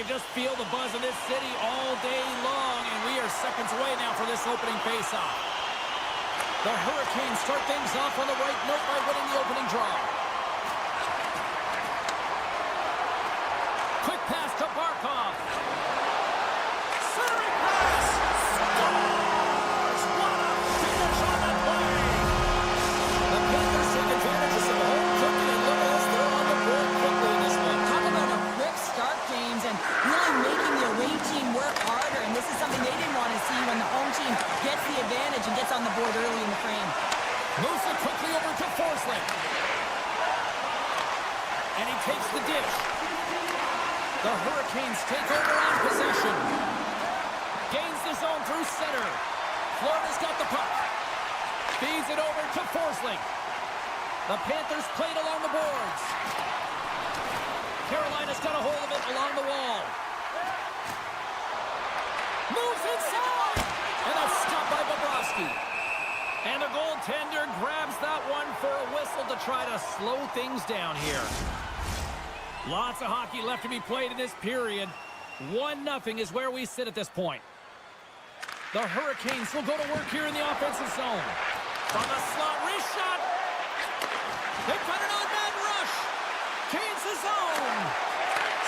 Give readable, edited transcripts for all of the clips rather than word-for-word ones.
can just feel the buzz in this city all day long, and we are seconds away now for this opening faceoff. The Hurricanes start things off on the right note by winning the opening draw. Quick pass to Barkov. Centering pass. Scores! What a finish on that play! The Panthers take advantage of some home cooking, and look at us, they're on the board quickly in this one. Talk about a quick start, James, and really making the away team work harder. And this is something they didn't want to see when the home team gets the advantage and gets on the board early in the frame. Moves it quickly over to Forsling. And he takes the dish. The Hurricanes take over on possession. Gains the zone through center. Florida's got the puck. Feeds it over to Forsling. The Panthers played along the boards. Carolina's got a hold of it along the wall. Moves inside! And that's stopped by Bobrovsky. And the goaltender grabs that one for a whistle to try to slow things down here. Lots of hockey left to be played in this period. 1-0 is where we sit at this point. The Hurricanes will go to work here in the offensive zone. From the slot, wrist shot. They've got it on man rush. Gains the zone.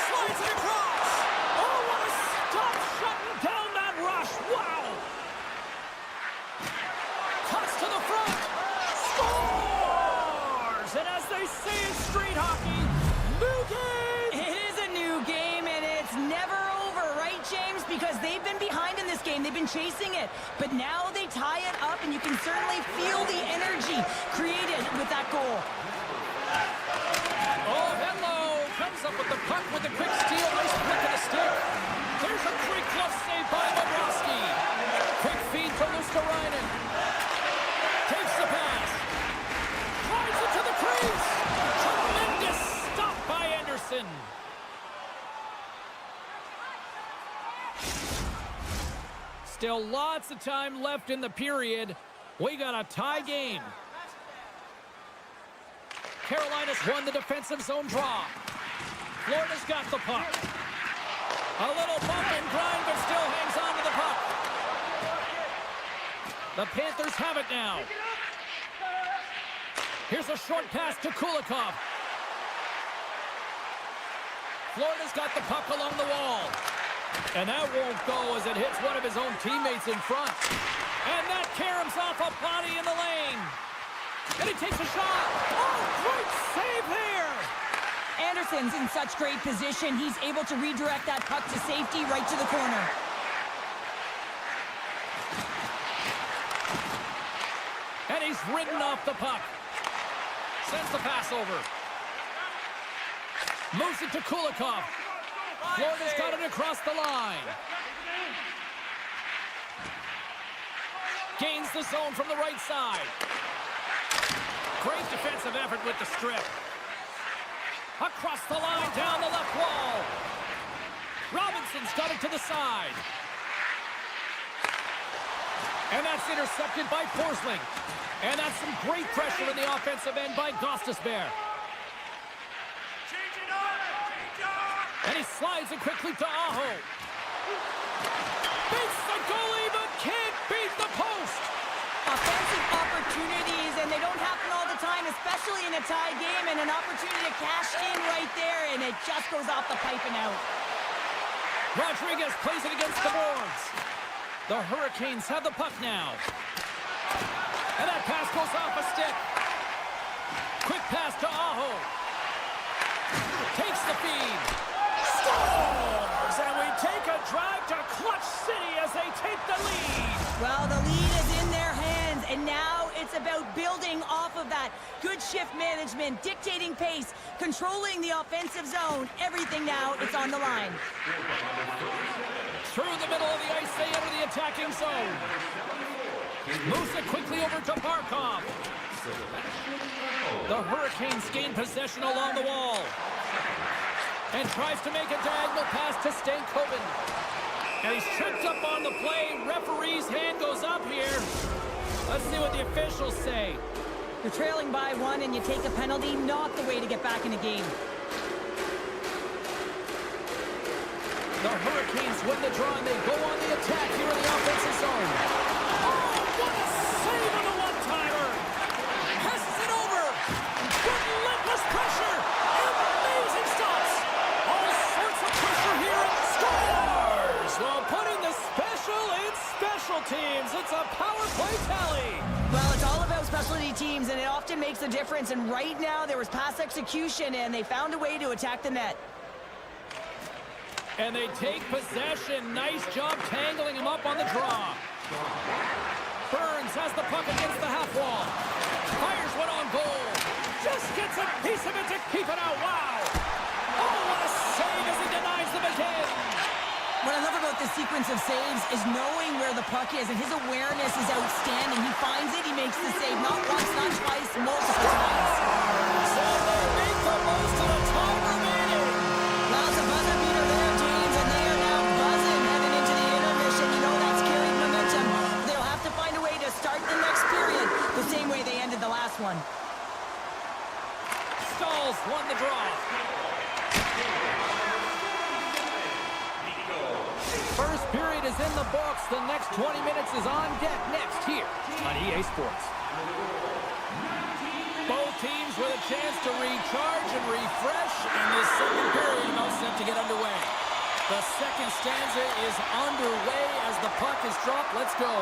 Slides it across. Oh, what a stop shutting down that rush. Wow. Cuts to the front. Scores! And as they say in street hockey, new game! It is a new game, and it's never over, right, James? Because they've been behind in this game. They've been chasing it. But now they tie it up, and you can certainly feel the energy created with that goal. Oh, hello! Comes up with the puck with a quick steal. Nice flick of the stick. There's a great glove save by Bobrovsky. Quick feed to Luskarainen. Takes the pass. Drives it to the crease. Tremendous stop by Anderson. Still lots of time left in the period. We got a tie game. Carolina's won the defensive zone draw. Florida's got the puck. A little bump and grind, but still hangs on to the puck. The Panthers have it now. Here's a short pass to Kulikov. Florida's got the puck along the wall. And that won't go as it hits one of his own teammates in front. And that caroms off a body in the lane. And he takes a shot. Oh, great save there. Anderson's in such great position. He's able to redirect that puck to safety right to the corner. And he's ridden off the puck. Sends the pass over. Moves it to Kulikov. Florida's got it across the line. Gains the zone from the right side. Great defensive effort with the strip. Across the line, down the left wall. Robinson's got it to the side. And that's intercepted by Forsling. And that's some great pressure in the offensive end by Gostisbehere. And he slides it quickly to Aho. Beats the goalie, but can't beat the post. Offensive opportunities, and they don't happen all the time, especially in a tie game, and an opportunity to cash in right there, and it just goes off the pipe and out. Rodriguez plays it against the boards. The Hurricanes have the puck now. And that pass goes off a stick. Quick pass to Aho. Takes the feed. Scores! And we take a drive to Clutch City as they take the lead. Well, the lead is in their hands, and now it's about building off of that. Good shift management, dictating pace, controlling the offensive zone. Everything now, it's on the line. Through the middle of the ice, they enter the attacking zone. Moves it quickly over to Barkov. The Hurricanes gain possession along the wall. And tries to make a diagonal pass to Stankoven. And he's tripped up on the play. Referee's hand goes up here. Let's see what the officials say. You're trailing by one and you take a penalty, not the way to get back in the game. The Hurricanes win the draw, and they go on the attack here in the offensive zone. Oh, what a save on the one-timer! Passes it over. Relentless pressure. Amazing stops. All sorts of pressure here, and scores! Well, putting the special in special teams. It's a power play tally. Well, it's all about specialty teams, and it often makes a difference. And right now, there was pass execution, and they found a way to attack the net. And they take possession. Nice job tangling him up on the draw. Burns has the puck against the half wall. Fires one on goal. Just gets a piece of it to keep it out. Wow. Oh, what a save as he denies them again. What I love about this sequence of saves is knowing where the puck is, and his awareness is outstanding. He finds it, he makes the save. Not once, not twice, multiple times. So they make the most of the time remaining. Well, it's a buzzer beater there, James, and they are now buzzing heading into the intermission. You know that's carrying momentum. They'll have to find a way to start the next period the same way they ended the last one. Stalls won the draw. First period is in the books. The next 20 minutes is on deck next here on EA Sports. Both teams with a chance to recharge and refresh, and this second period now set to get underway. The second stanza is underway as the puck is dropped. Let's go.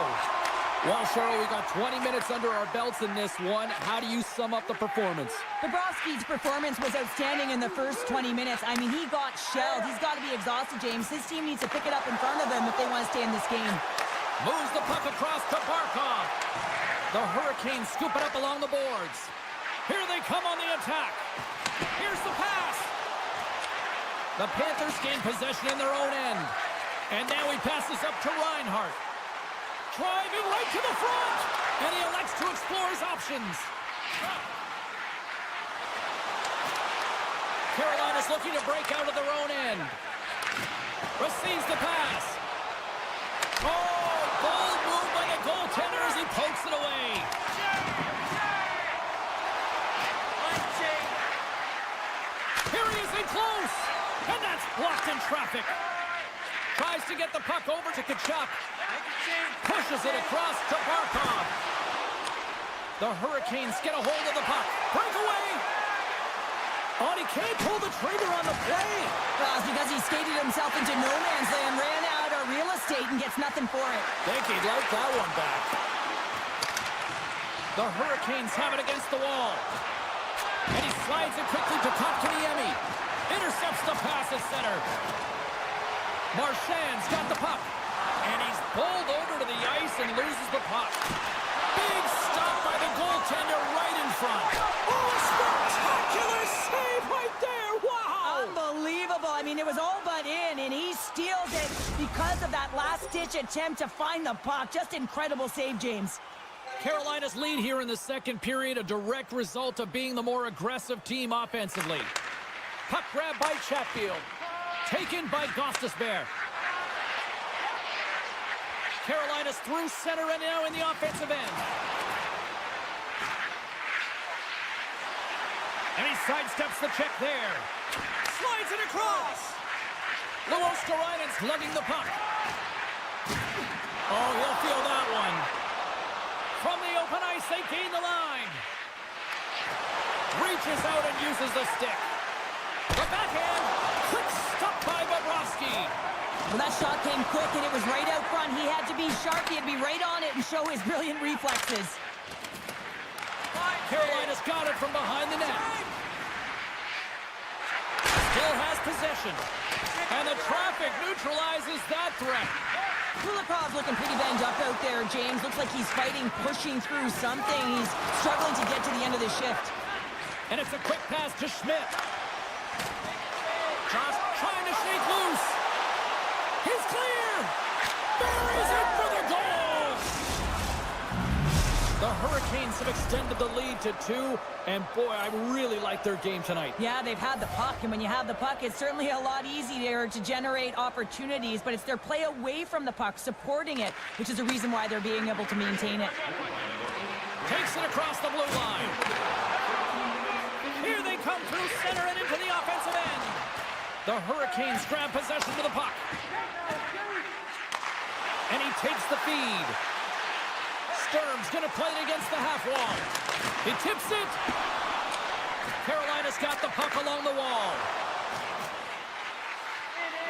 Well, Cheryl, we got 20 minutes under our belts in this one. How do you sum up the performance? Bobrovsky's performance was outstanding in the first 20 minutes. I mean, he got shelled. He's got to be exhausted, James. His team needs to pick it up in front of him if they want to stay in this game. Moves the puck across to Barkov. The Hurricanes scoop it up along the boards. Here they come on the attack. Here's the pass. The Panthers gain possession in their own end. And now he passes up to Reinhart. Driving right to the front. And he elects to explore his options. Carolina's looking to break out of their own end. Receives the pass. Oh, bold move by the goaltender as he pokes it away. Here he is in close. And that's blocked in traffic. Tries to get the puck over to Kachuk. Pushes it across to Barkov. The Hurricanes get a hold of the puck. Breakaway. Oh, and he can't pull the trigger on the play. Well, it's because he skated himself into no man's land, ran out of real estate, and gets nothing for it. Think he'd like that one back. The Hurricanes have it against the wall. And he slides it quickly to Kotkaniemi. Intercepts the pass at center. Marchand's got the puck. And he's pulled over to the ice and loses the puck. Big stop by the goaltender right in front. Oh, a spectacular save right there. Wow. Unbelievable. I mean, it was all but in, and he steals it because of that last-ditch attempt to find the puck. Just incredible save, James. Carolina's lead here in the second period, a direct result of being the more aggressive team offensively. Puck grab by Chatfield. Taken by Gostisbehere. Carolina's through center and now in the offensive end. And he sidesteps the check there. Slides it across. Luoskarainen's lugging the puck. Oh, he'll feel that one. From the open ice, they gain the line. Reaches out and uses the stick. The backhand. Quick stop by Bobrovsky. Well, that shot came quick, and it was right out front. He had to be sharp. He had to be right on it and show his brilliant reflexes. Carolina's got it from behind the net. Still has possession. And the traffic neutralizes that threat. Kulikov's looking pretty banged up out there, James. Looks like he's fighting, pushing through something. He's struggling to get to the end of the shift. And it's a quick pass to Schmidt. Josh trying to shake loose. He's clear. Buries it for the goal. The Hurricanes have extended the lead to 2. And boy, I really like their game tonight. Yeah, they've had the puck, and when you have the puck, it's certainly a lot easier to generate opportunities, but it's their play away from the puck, supporting it, which is the reason why they're being able to maintain it. Takes it across the blue line. Here they come through center and into the offensive end. The Hurricanes grab possession of the puck. And he takes the feed. Sturm's going to play it against the half wall. He tips it. Carolina's got the puck along the wall.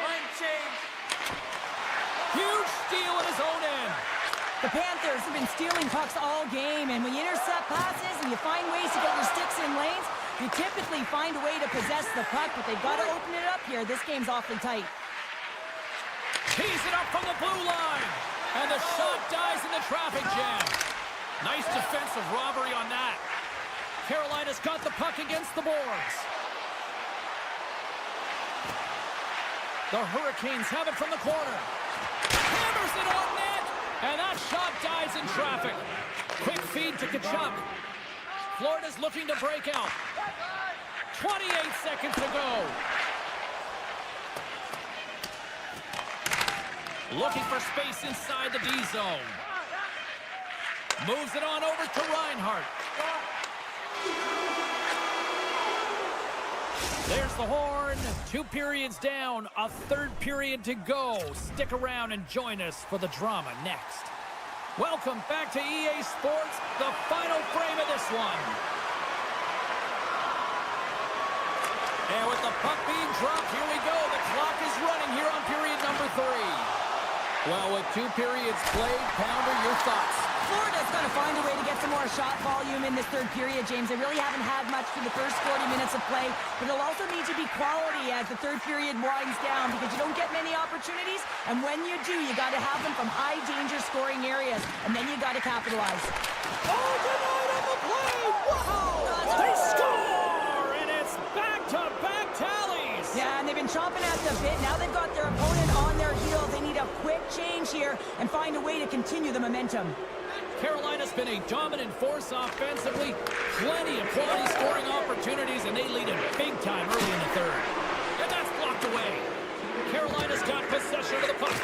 Line change. Huge steal at his own end. The Panthers have been stealing pucks all game, and when you intercept passes and you find ways to get your sticks in lanes, you typically find a way to possess the puck, but they've got to open it up here. This game's awfully tight. Tees it up from the blue line. And the shot dies in the traffic jam. Nice defensive robbery on that. Carolina's got the puck against the boards. The Hurricanes have it from the corner. Hammers it on net. And that shot dies in traffic. Quick feed to Kachuk. Florida's looking to break out. 28 seconds to go. Looking for space inside the D zone. Moves it on over to Reinhart. There's the horn. 2 periods down, a 3rd period to go. Stick around and join us for the drama next. Welcome back to EA Sports, the final frame of this one. And with the puck being dropped, here we go. The clock is running here on period number 3. Well, with 2 periods played, Pounder, your thoughts? Florida's got to find a way to get some more shot volume in this 3rd period, James. They really haven't had much through the first 40 minutes of play, but it'll also need to be quality as the 3rd period winds down because you don't get many opportunities, and when you do, you got to have them from high-danger scoring areas, and then you got to capitalize. Oh, denied on the play! Wow! They score! And it's back-to-back tallies! Yeah, and they've been chomping at the bit. Now they've got their opponent on their heels. They need a quick change here and find a way to continue the momentum. Carolina's been a dominant force offensively. Plenty of quality scoring opportunities, and they lead it big time early in the 3rd. And that's blocked away. Carolina's got possession of the puck.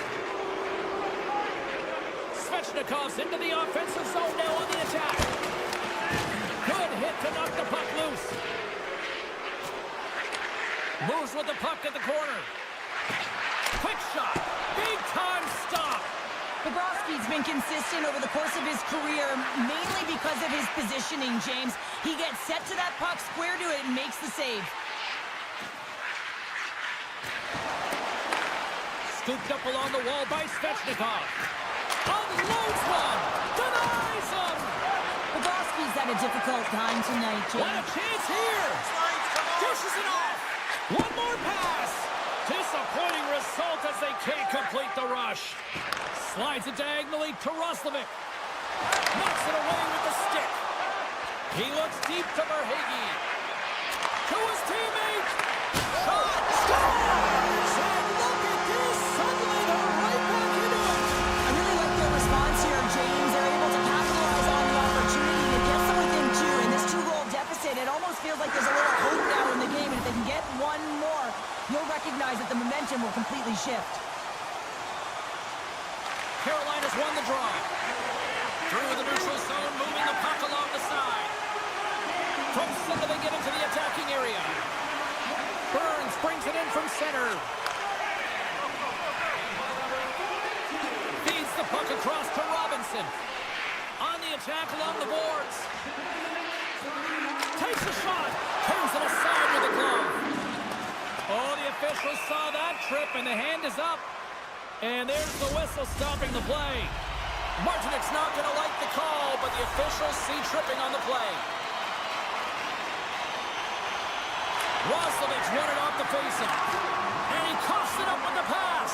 Svechnikov's into the offensive zone now on the attack. Good hit to knock the puck loose. Moves with the puck at the corner. Quick shot. Big time stop. Bobrovsky's been consistent over the course of his career, mainly because of his positioning, James. He gets set to that puck, square to it, and makes the save. Scooped up along the wall by Svechnikov. Unloads one. Denies him. Bobrovsky's had a difficult time tonight, What a James. chance here. Dishes it off. One more pass. Disappointing result as they can't complete the rush. Slides it diagonally to Roslovic. Knocks it away with the stick. He looks deep to Verhaeghe. To his teammate. Shot. Scores! And look at this. Suddenly they're right back into it. I really like their response here, James. They're able to capitalize on the opportunity to get them within 2 in this 2-goal deficit. It almost feels like there's a little hope now in the game, and if they can get one more, you'll recognize that the momentum will completely shift. Carolina's won the draw. Through the neutral zone, moving the puck along the side. From center, they get into the attacking area. Burns brings it in from center. Feeds the puck across to Robinson. On the attack along the boards. Takes a shot. Turns it aside with a glove. Oh, the officials saw that trip, and the hand is up. And there's the whistle stopping the play. Martinik's not going to like the call, but the officials see tripping on the play. Roslovic's won it off the faceoff. And he coughs it up with the pass.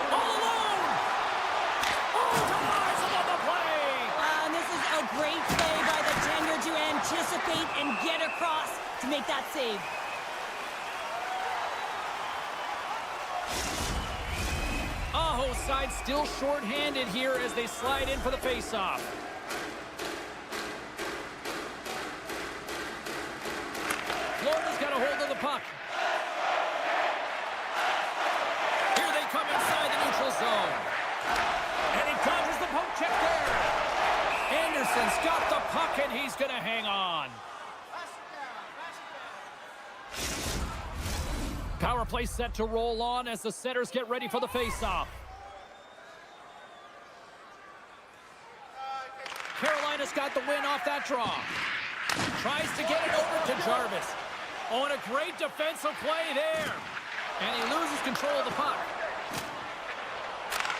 All alone. Oh, denies him on the play. And this is a great play by the tender to anticipate and get across to make that save. Aho's side still short-handed here as they slide in for the faceoff. Florida's got a hold of the puck. Here they come inside the neutral zone. And he dodges the poke check there. Anderson's got the puck, and he's going to hang on. Pass it down. Pass it down. Power play set to roll on as the setters get ready for the face-off. Carolina's got the win off that draw. Tries to get it over to Jarvis. Oh, and a great defensive play there. And he loses control of the puck.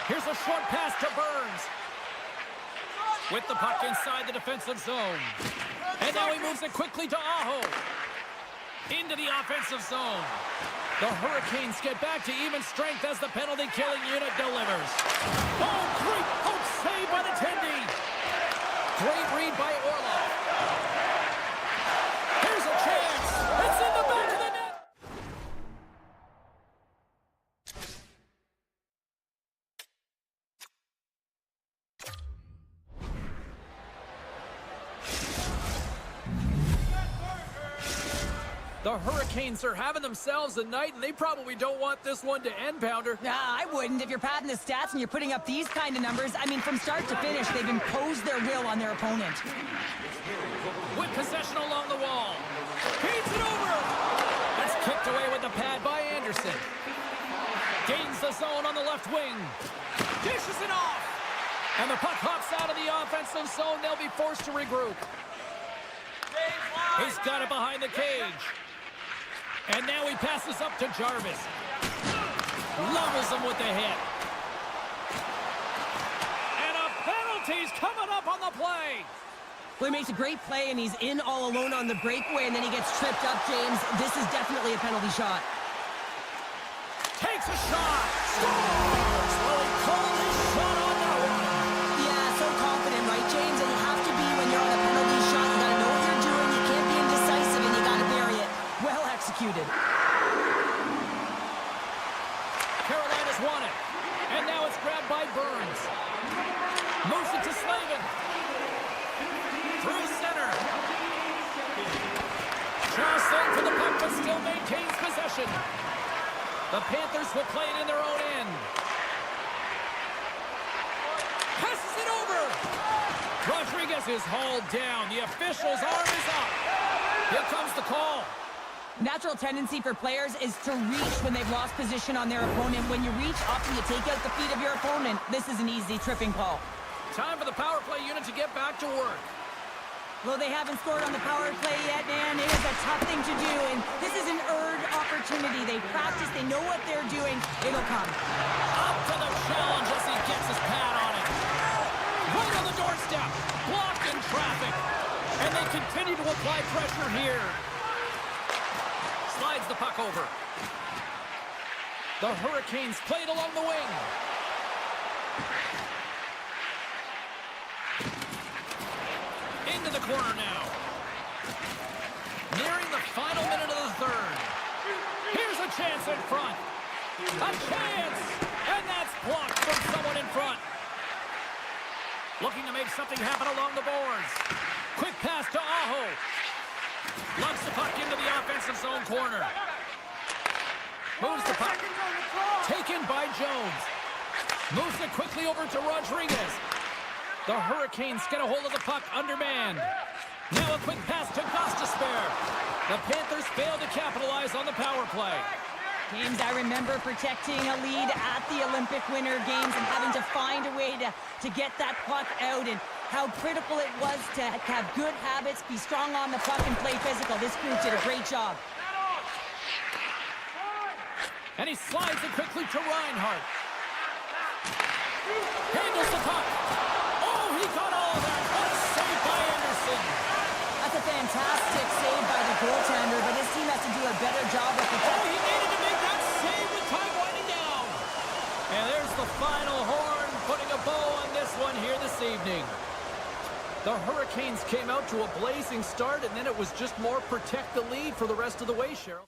Here's a short pass to Burns. With the puck inside the defensive zone. And now he moves it quickly to Aho. Into the offensive zone. The Hurricanes get back to even strength as the penalty-killing unit delivers. Oh, great poke save by the Tendy. Great read by Orlov. Here's a chance. It's in the back of the net. The Hurricanes are having themselves a night, and they probably don't want this one to end, Pounder. Nah, I wouldn't. If you're padding the stats and you're putting up these kind of numbers, I mean, from start to finish, they've imposed their will on their opponent. With possession along the wall. Feeds it over. That's kicked away with the pad by Anderson. Gains the zone on the left wing. Dishes it off. And the puck hops out of the offensive zone. They'll be forced to regroup. He's got it behind the cage. And now he passes up to Jarvis. Levels him with the hit. And a penalty's coming up on the play. Well, he makes a great play, and he's in all alone on the breakaway, and then he gets tripped up, James. This is definitely a penalty shot. Takes a shot. Scores! Well, he called his shot on that one. Yeah, so confident, right, James? And you have to be when you're on a penalty shot. You got to know what you're doing. You can't be indecisive, and you got to bury it. Well executed. Carolina's won it. And now it's grabbed by Burns. Moves it to Slavin. Through center. Jostling for the puck, but still maintains possession. The Panthers will play it in their own end. Passes it over. Rodriguez is hauled down. The official's arm is up. Here comes the call. Natural tendency for players is to reach when they've lost position on their opponent. When you reach up and you take out the feet of your opponent, this is an easy tripping call. Time for the power play unit to get back to work. Well, they haven't scored on the power play yet, man. It is a tough thing to do, and this is an earned opportunity. They practice, they know what they're doing. It'll come. Up to the challenge as he gets his pad on it. Right on the doorstep. Blocked in traffic. And they continue to apply pressure here. Slides the puck over. The Hurricanes played along the wing. Into the corner now. Nearing the final minute of the third. Here's a chance in front. A chance! And that's blocked from someone in front. Looking to make something happen along the boards. Quick pass to Aho. Lugs the puck into the offensive zone corner. Moves the puck. Taken by Jones. Moves it quickly over to Rodriguez. The Hurricanes get a hold of the puck undermanned. Now a quick pass to Gostisbehere. The Panthers fail to capitalize on the power play. James, I remember protecting a lead at the Olympic Winter Games and having to find a way to get that puck out, and how critical it was to have good habits, be strong on the puck, and play physical. This group did a great job. And he slides it quickly to Reinhart. Handles the puck. Oh, he got all of that. What a save by Anderson. That's a fantastic save by the goaltender, but his team has to do a better job of Oh, protecting. he needed to make that save with time winding down. And there's the final horn, putting a bow on this one here this evening. The Hurricanes came out to a blazing start, and then it was just more protect the lead for the rest of the way, Cheryl.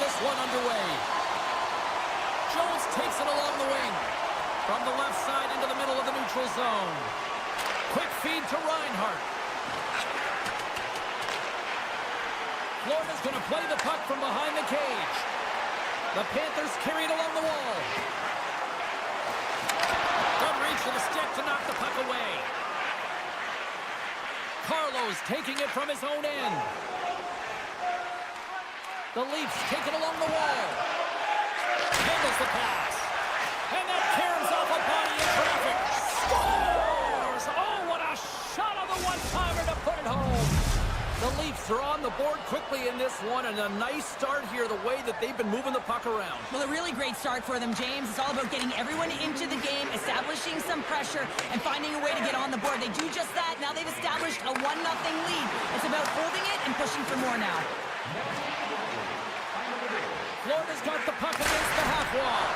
this one underway. Jones takes it along the wing. From the left side into the middle of the neutral zone. Quick feed to Reinhart. Florida's going to play the puck from behind the cage. The Panthers carry it along the wall. Good reach to the stick to knock the puck away. Carlos taking it from his own end. The Leafs take it along the wall. Handles the pass. And that carries off a body in traffic. Scores! Oh, what a shot on the one-timer to put it home. The Leafs are on the board quickly in this one, and a nice start here the way that they've been moving the puck around. Well, a really great start for them, James. It's all about getting everyone into the game, establishing some pressure, and finding a way to get on the board. They do just that. Now they've established a 1-0 lead. It's about holding it and pushing for more now. Florida's got the puck against the half wall.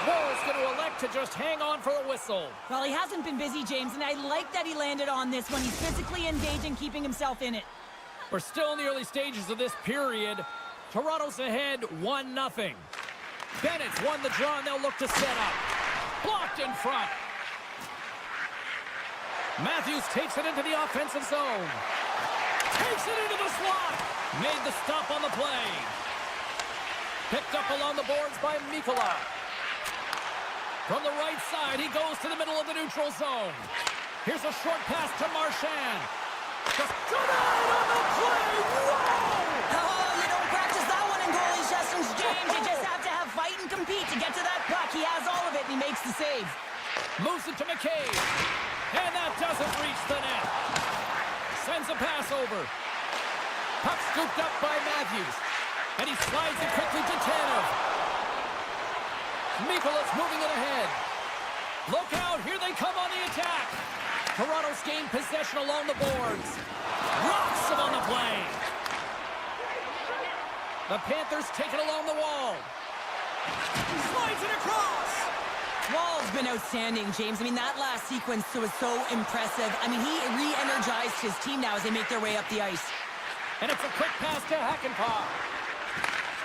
Wall's going to elect to just hang on for a whistle. Well, he hasn't been busy, James, and I like that he landed on this one. He's physically engaged and keeping himself in it. We're still in the early stages of this period. Toronto's ahead 1-0. Bennett's won the draw, and they'll look to set up. Blocked in front. Matthews takes it into the offensive zone. Takes it into the slot. Made the stop on the play. Picked up along the boards by Mikkola. From the right side, he goes to the middle of the neutral zone. Here's a short pass to Marchand. Just denied on the play. Whoa! Oh, you don't practice that one in goalie sessions, James. You just have to have fight and compete to get to that puck. He has all of it, and he makes the save. Moves it to McCabe. And that doesn't reach the net. Sends a pass over. Puck scooped up by Matthews. And he slides it quickly to Tanev. Mikkola's moving it ahead. Look out, here they come on the attack. Toronto's gained possession along the boards. Rocks him on the play. The Panthers take it along the wall. Slides it across. Wall's been outstanding, James. I mean, that last sequence was so impressive. I mean, he re-energized his team now as they make their way up the ice. And it's a quick pass to Hakanpää.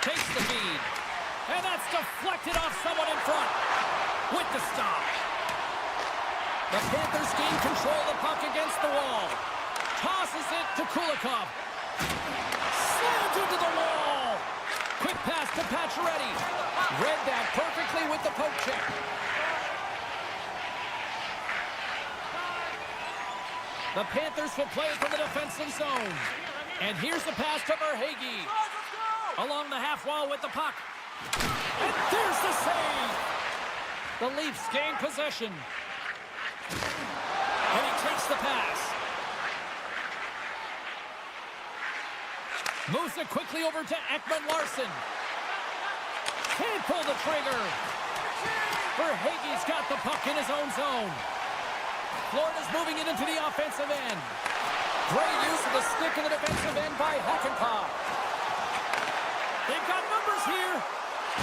Takes the feed. And that's deflected off someone in front. With the stop. The Panthers gain control of the puck against the wall. Tosses it to Kulikov. Slams into the wall. Quick pass to Pacioretty. Read that perfectly with the poke check. The Panthers will play it from the defensive zone. And here's the pass to Verhaeghe. Along the half wall with the puck. And there's the save. The Leafs gain possession. And he takes the pass. Moves it quickly over to Ekman-Larsson. Can't pull the trigger. Verhaeghe's got the puck in his own zone. Florida's moving it into the offensive end. Great use of the stick in the defensive end by Hakanpää. They've got numbers here.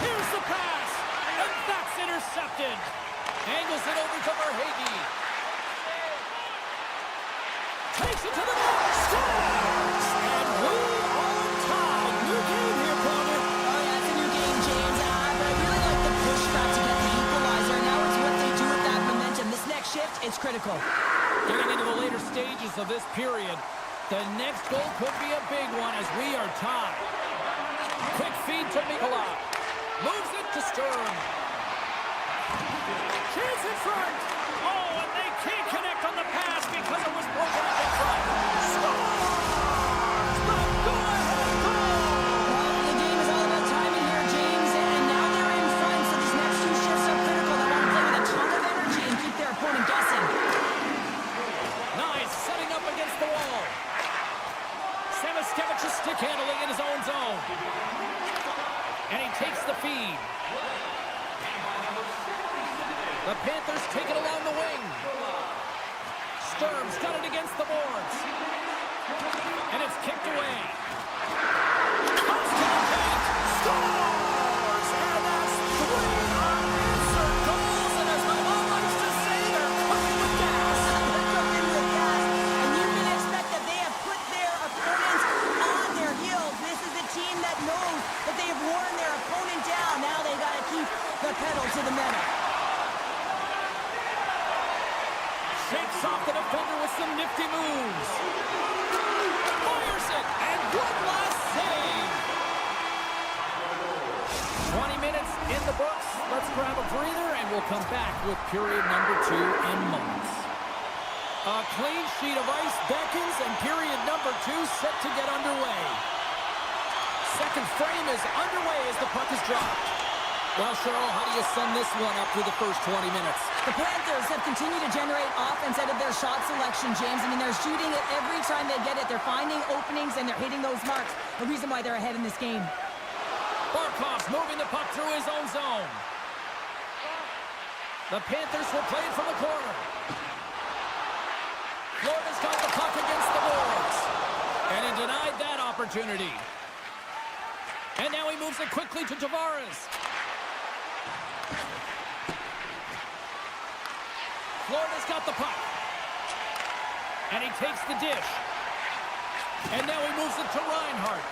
Here's the pass. And that's intercepted. Angles it over to Verhaeghe. Takes it to the net. Scores! And we are tied. New game here, Connor. Oh, yeah, it's a new game, James. But I really like the pushback to get the equalizer. Now it's what they do with that momentum. This next shift, it's critical. Getting into the later stages of this period, the next goal could be a big one as we are tied. Quick feed to Mikkola. Moves it to Sturm. Chance in front. Oh, and they can't connect on the pass because it was broken up in front. Scores! The go-ahead goal! Well, the game is all about timing here, James. And now they're in front, so these next two shifts are critical. They want to play with a ton of energy and keep their opponent guessing. Nice, setting up against the wall. Samoskevich is stick handling in his own zone. And he takes the feed. The Panthers take it along the wing. Sturm's got it against the boards. And it's kicked away. Comes to the paint. Scores! And that's 3 unanswered goals. And as my mom likes to say, they're cooking with gas. They're cooking with gas. And you can expect that they have put their opponents on their heels. This is a team that knows that they have worn their their opponent down. Now they got to keep the pedal to the metal. Shakes off the defender with some nifty moves. Fires it, and one last save. 20 minutes in the books. Let's grab a breather, and we'll come back with period number 2 in moments. A clean sheet of ice beckons, and period number 2 set to get underway. Second frame is underway as the puck is dropped. Well, Cheryl, how do you sum this one up through the first 20 minutes? The Panthers have continued to generate offense out of their shot selection, James. I mean, they're shooting it every time they get it. They're finding openings, and they're hitting those marks. The reason why they're ahead in this game. Barkov's moving the puck through his own zone. The Panthers will play it from the corner. Florida's got the puck against the boards. And he denied that opportunity. And now he moves it quickly to Tavares. Florida's got the puck. And he takes the dish. And now he moves it to Reinhart.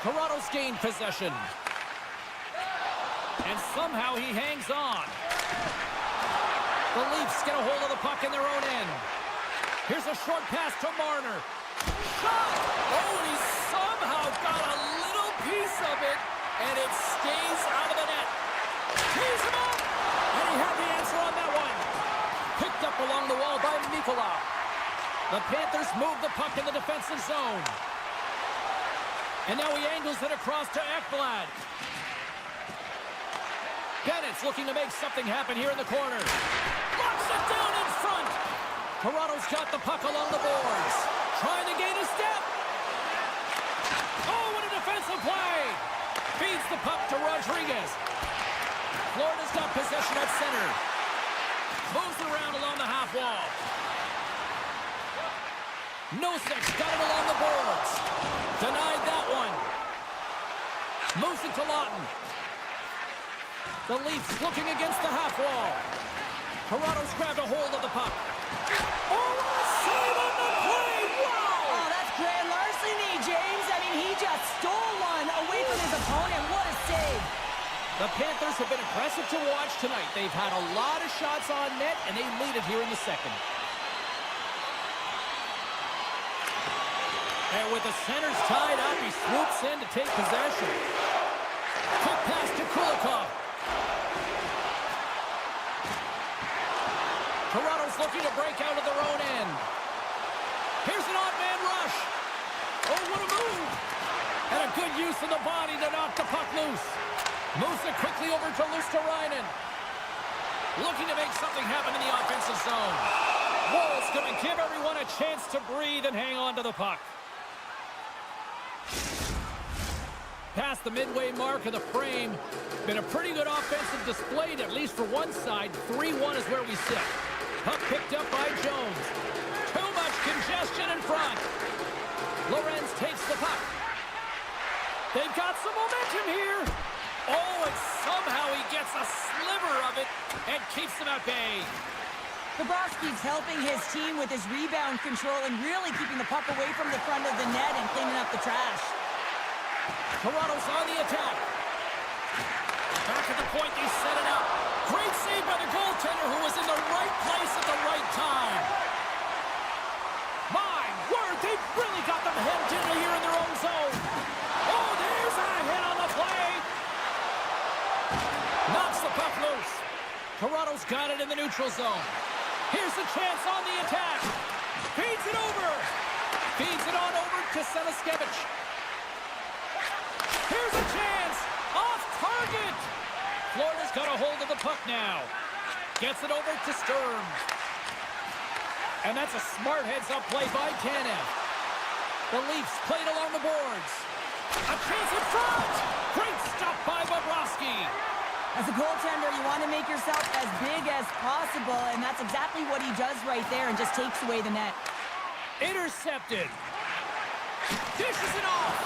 Toronto's gained possession. And somehow he hangs on. The Leafs get a hold of the puck in their own end. Here's a short pass to Marner. Shot! Oh, and he somehow got a little piece of it, and it stays out of the net. Tees him up! And he had the answer on that one. Picked up along the wall by Mikkola. The Panthers move the puck in the defensive zone. And now he angles it across to Ekblad. Bennett's looking to make something happen here in the corner. Locks it down in front. Toronto's got the puck along the boards. Trying to gain a step. Oh, what a defensive play. Feeds the puck to Rodriguez. Florida's got possession at center. Moves it around along the half wall. Nosek's got it along the boards. Denied that one. Moves it to Lawton. The Leafs looking against the half wall. Toronto's grabbed a hold of the puck. Oh, what a save on the play! Wow! Oh, that's grand larceny, James. I mean, he just stole one away from his opponent. What a save. The Panthers have been impressive to watch tonight. They've had a lot of shots on net, and they lead it here in the second. And with the centers tied up, he swoops in to take possession. Quick pass to Kulikov. Toronto's looking to break out of their own end. Here's an odd man rush. Oh, what a move. And a good use of the body to knock the puck loose. Moves it quickly over to Luosterainen. Looking to make something happen in the offensive zone. Wolves going to give everyone a chance to breathe and hang on to the puck. Past the midway mark of the frame. Been a pretty good offensive display, at least for one side. 3-1 is where we sit. Puck picked up by Jones. Too much congestion in front. Lorenz takes the puck. They've got some momentum here. Oh, and somehow he gets a sliver of it and keeps them at bay. Bobrovsky's helping his team with his rebound control and really keeping the puck away from the front of the net and cleaning up the trash. Toronto's on the attack. Back at the point, they set it up. Great save by the goaltender who was in the right place at the right time. My word, they've really got them hemmed in here in their own zone. Oh, there's a hit on the play. Knocks the puck loose. Toronto's got it in the neutral zone. Here's a chance on the attack. Feeds it over. Feeds it on over to Selaskevich. Here's a chance. Off target. Florida's got a hold of the puck now. Gets it over to Sturm. And that's a smart heads-up play by Tanev. The Leafs played along the boards. A chance in front. Great stop by Bobrovsky. As a goaltender, you want to make yourself as big as possible, and that's exactly what he does right there and just takes away the net. Intercepted. Dishes it off.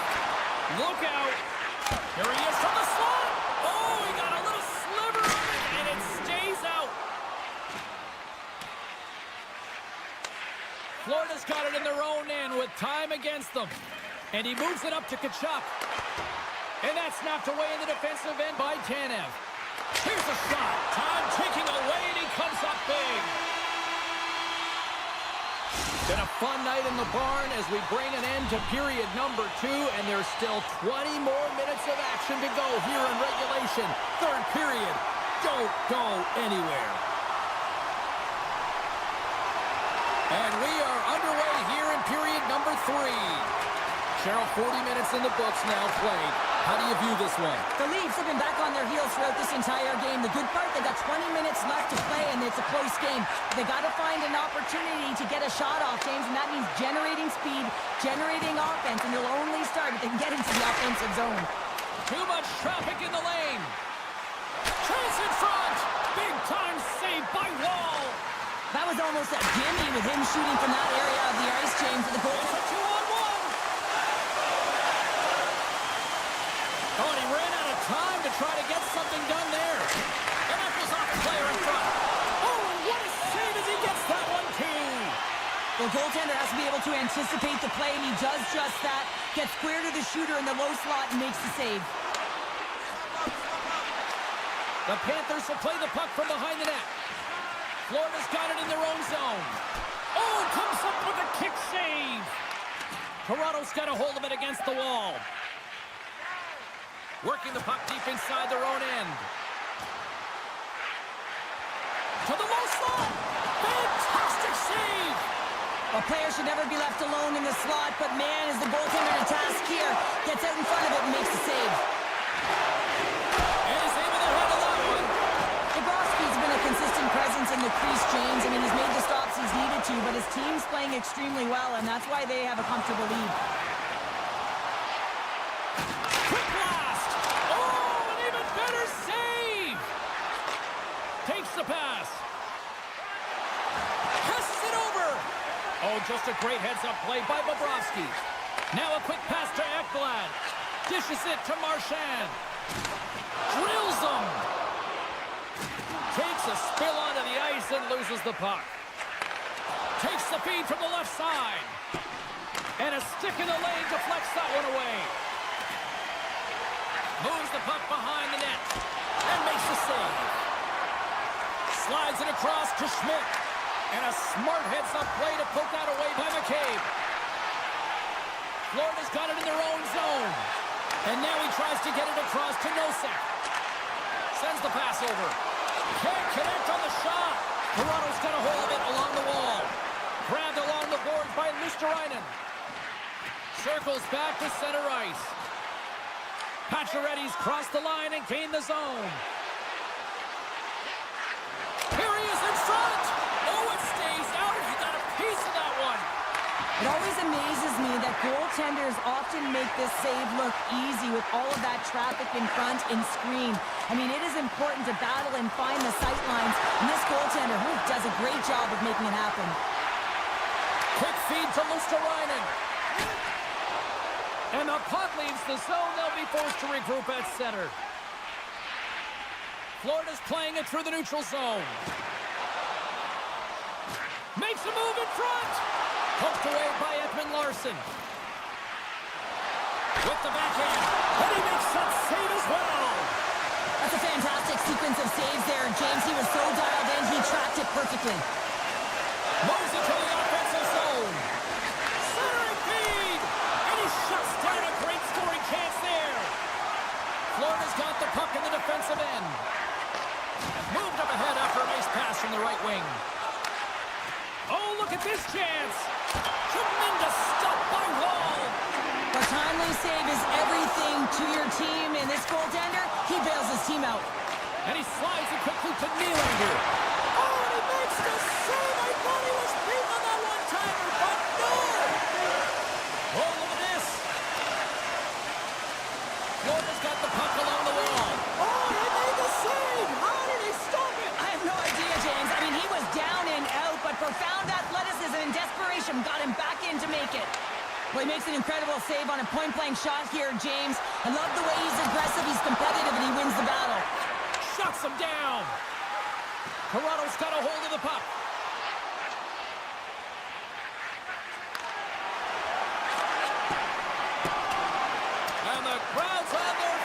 Look out. Here he is from the slot. Oh, he got a little sliver of it, and it stays out. Florida's got it in their own end with time against them. And he moves it up to Tkachuk. Tkachuk And that's knocked away in the defensive end by Tanev. Here's a shot. Time taking away, and he comes up big. Been a fun night in the barn as we bring an end to period number 2, and there's still 20 more minutes of action to go here in regulation. Third period. Don't go anywhere. And we are underway here in period number 3. Cheryl, 40 minutes in the books now played. How do you view this one? The Leafs have been back on their heels throughout this entire game. The good part, they got 20 minutes left to play, and it's a close game. They got to find an opportunity to get a shot off, James, and that means generating speed, generating offense, and you'll only start if they can get into the offensive zone. Too much traffic in the lane. Chance in front. Big time save by Wall. That was almost a gimme with him shooting from that area of the ice, James, with the goal. It's a 2-on-1. Oh, and he ran out of time to try to get something done there. And that was off the player in front. Oh, what a save as he gets that one, too. The goaltender has to be able to anticipate the play, and he does just that. Gets square to the shooter in the low slot and makes the save. The Panthers will play the puck from behind the net. Florida's got it in their own zone. Oh, comes up with a kick save. Toronto's got a hold of it against the wall. Working the puck deep inside their own end. To the low slot. Fantastic save. A player should never be left alone in the slot, but man, is the goaltender to task here. Gets out in front of it and makes the save. And he's able to handle that one. Bobrovsky's been a consistent presence in the crease, James. I mean, he's made the stops he's needed to, but his team's playing extremely well, and that's why they have a comfortable lead. Quick blast! Oh, an even better save! Takes the pass. Passes it over. Oh, just a great heads-up play by Bobrovsky. Now a quick pass to Ekblad. Dishes it to Marchand. Drills him. Takes a spill onto the ice and loses the puck. Takes the feed from the left side. And a stick in the lane deflects that one away. Moves the puck behind the net. And makes the save. Slides it across to Schmidt. And a smart heads-up play to poke that away by McCabe. Florida's got it in their own zone. And now he tries to get it across to Nosek. Sends the pass over. Can't connect on the shot. Toronto's got a hold of it along the wall. Grabbed along the boards by Luosterainen. Circles back to center ice. Pacioretty's crossed the line and gained the zone. Here he is in front. Oh, it stays out, and he got a piece of that one. It always amazes me that goaltenders often make this save look easy with all of that traffic in front and screen. I mean, it is important to battle and find the sight lines, and this goaltender does a great job of making it happen. Quick feed to Luosterainen. And the puck leaves the zone. They'll be forced to regroup at center. Florida's playing it through the neutral zone. Makes a move in front. Poked away by Edmund Larson. With the backhand. And he makes that save as well. That's a fantastic sequence of saves there, James. He was so dialed in, he tracked it perfectly. Moves it to the offensive zone. Centering feed. And he shuts down a great scoring chance there. Florida's got the puck in the defensive end. Moved up ahead after a nice pass from the right wing. Oh, look at this chance. Tremendous stop by Wall. A timely save is everything to your team, and this goaltender, he bails his team out. And he slides it quickly to Nylander. Oh, and he makes the save. I thought he was beat on that one-timer, but no. Oh, look at this. Florida's got the puck along the wall. Oh, he made the save. How did he stop it? I have no idea, James. I mean, he was down and out, but profound athleticism and desperation got him back in to make it. Well, he makes an incredible save on a point-blank shot here, James. I love the way he's aggressive, he's competitive, and he wins the battle. Shuts him down. Toronto's got a hold of the puck. And the crowd's on their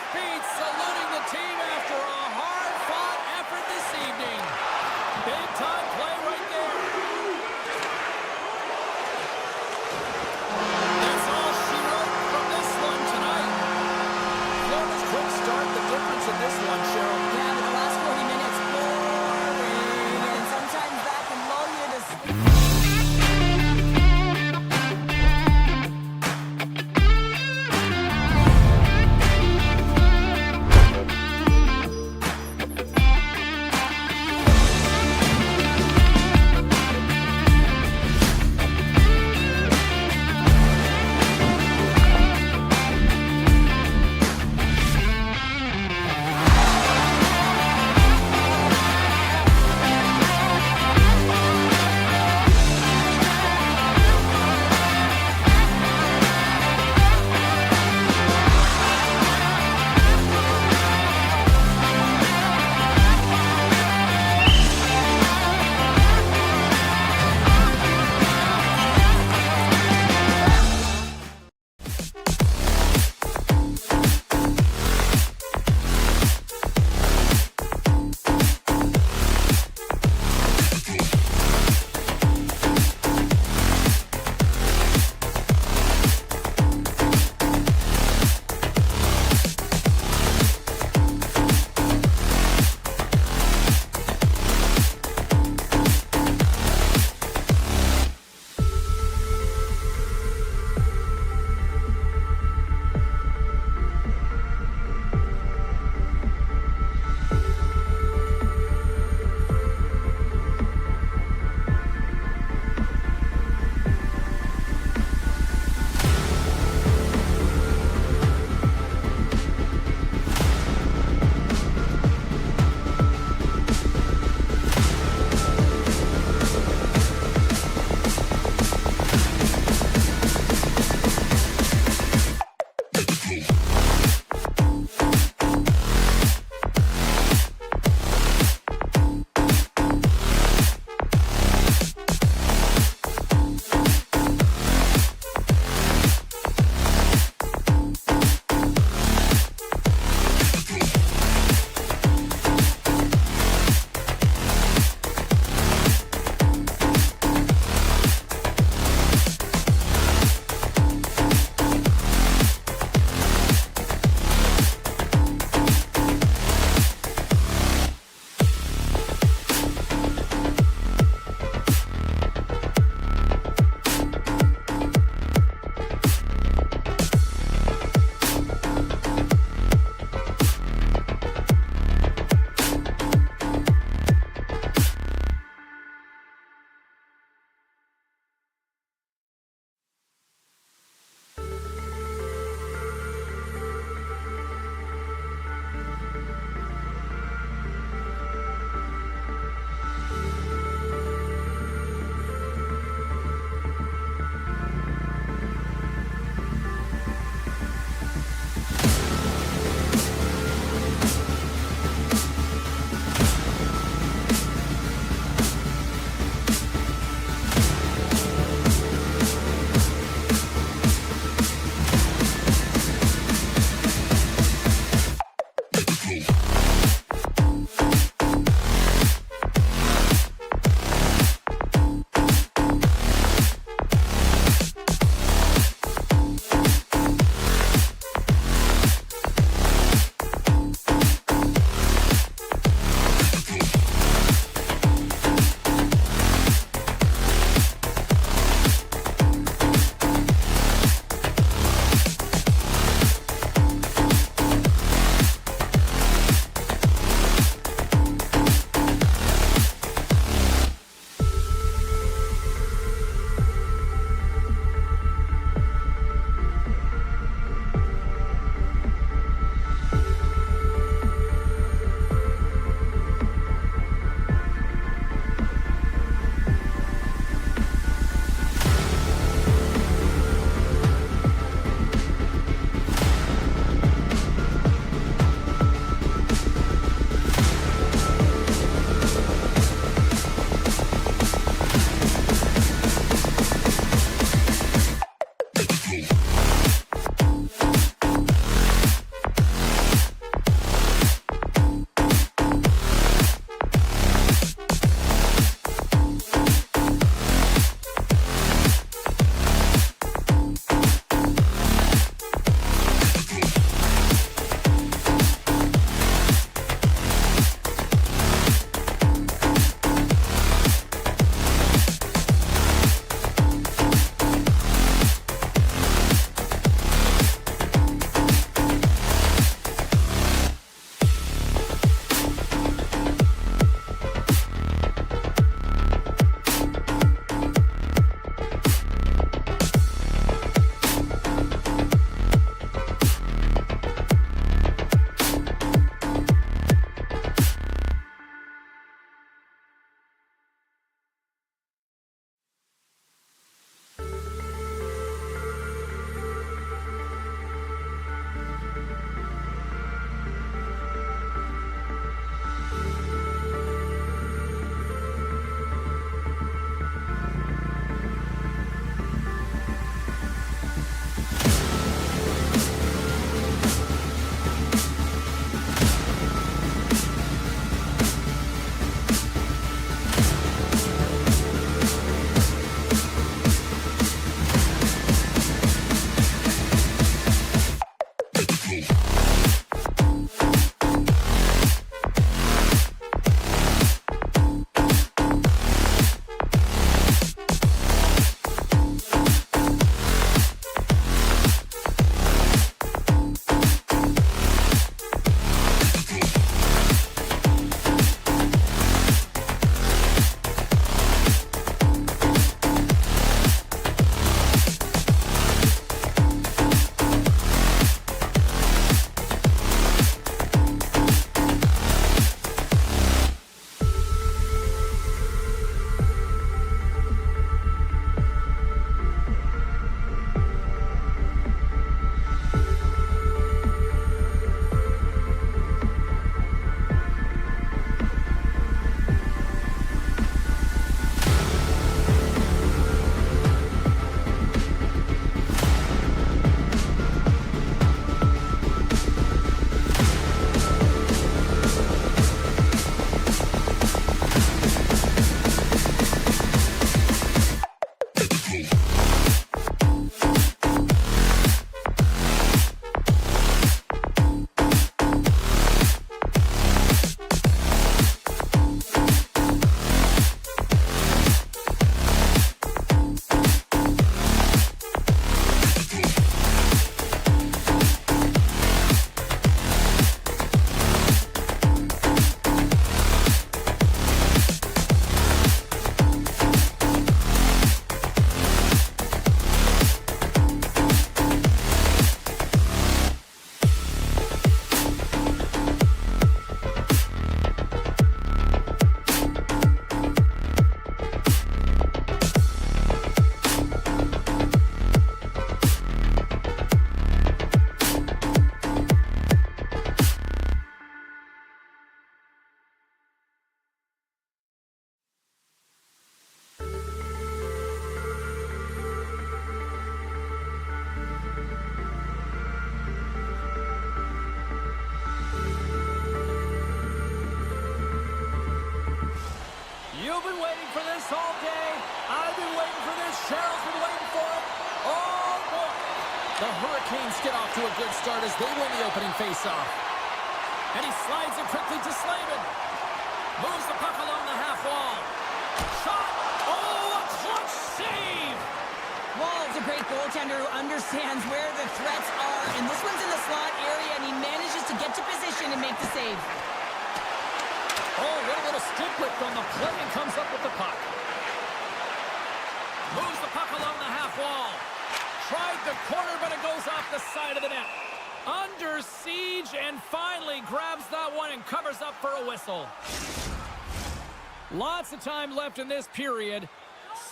You've been waiting for this all day. I've been waiting for this. Cheryl's been waiting for it. Oh, boy. The Hurricanes get off to a good start as they win the opening faceoff. And he slides it quickly to Slavin. Moves the puck along the half wall. Shot. Oh, a clutch save. Wall's a great goaltender who understands where the threats are. And this one's in the slot area, and he manages to get to position and make the save. Oh, what a little stick lift on the play and comes up with the puck. Moves the puck along the half wall. Tried the corner, but it goes off the side of the net. Under siege, and finally grabs that one and covers up for a whistle. Lots of time left in this period.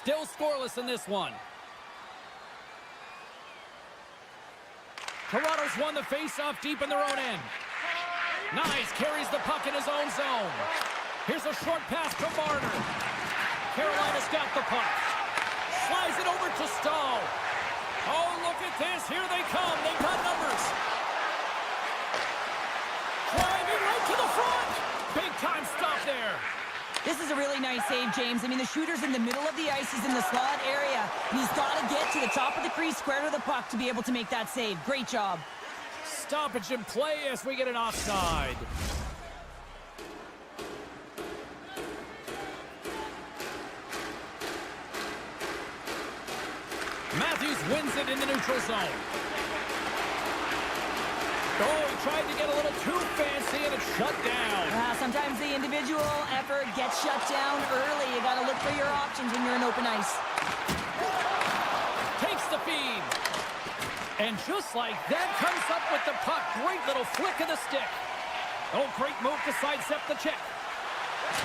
Still scoreless in this one. Toronto's won the face-off deep in their own end. Nice, carries the puck in his own zone. Here's a short pass to Marner. Carolina's got the puck. Slides it over to Stahl. Oh, look at this. Here they come. They've got numbers. Driving right to the front. Big time stop there. This is a really nice save, James. I mean, the shooter's in the middle of the ice. He's in the slot area. And he's got to get to the top of the crease, square to the puck to be able to make that save. Great job. Stoppage in play as we get an offside. Matthews wins it in the neutral zone. Oh, he tried to get a little too fancy and it's shut down. Sometimes the individual effort gets shut down early. You got to look for your options when you're in open ice. Takes the feed. And just like that, comes up with the puck. Great little flick of the stick. Oh, great move to sidestep the check.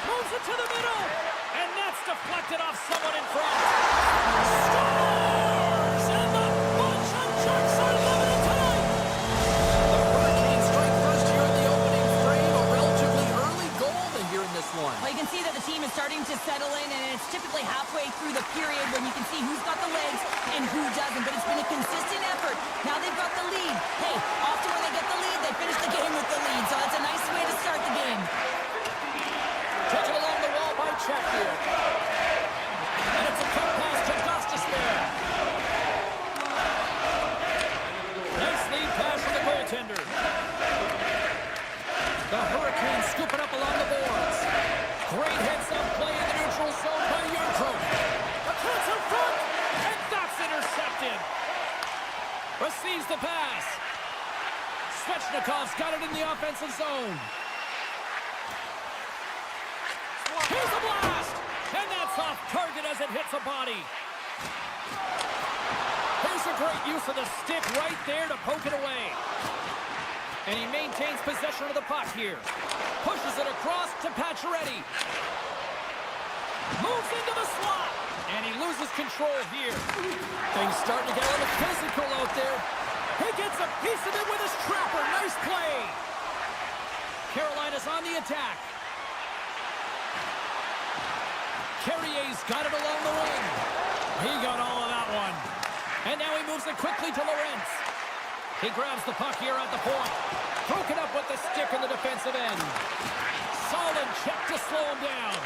Moves it to the middle. And that's deflected off someone in front. Scores! And the bunch of jerks are limited tonight. The Hurricanes strike first here in the opening frame. A relatively early goal to here in this one. Well, you can see that the team is starting to settle in, and it's typically halfway through the period when you can see who's got the legs and who doesn't. But it's been a consistent effort. Now they've got the lead. Hey, often when they get the lead, they finish the game with the lead. So that's a nice way to start the game. Taken along the wall by Chatfield. And it's a quick pass to Gostisbehere. Nice lead pass from the goaltender. The Hurricanes scoop it up along the boards. Great heads-up play in the neutral zone by Yarncroke. Across in front, and that's intercepted. Receives the pass. Svechnikov's got it in the offensive zone. Here's a blast! And that's off target as it hits a body. Here's a great use of the stick right there to poke it away. And he maintains possession of the puck here. Pushes it across to Pacioretty. Moves into the slot. And he loses control here. Things starting to get a little physical out there. He gets a piece of it with his trapper. Nice play. Carolina's on the attack. Carrier's got it along the wing. He got all of that one. And now he moves it quickly to Lorentz. He grabs the puck here at the point. Broken up with the stick in the defensive end. Solid check to slow him down.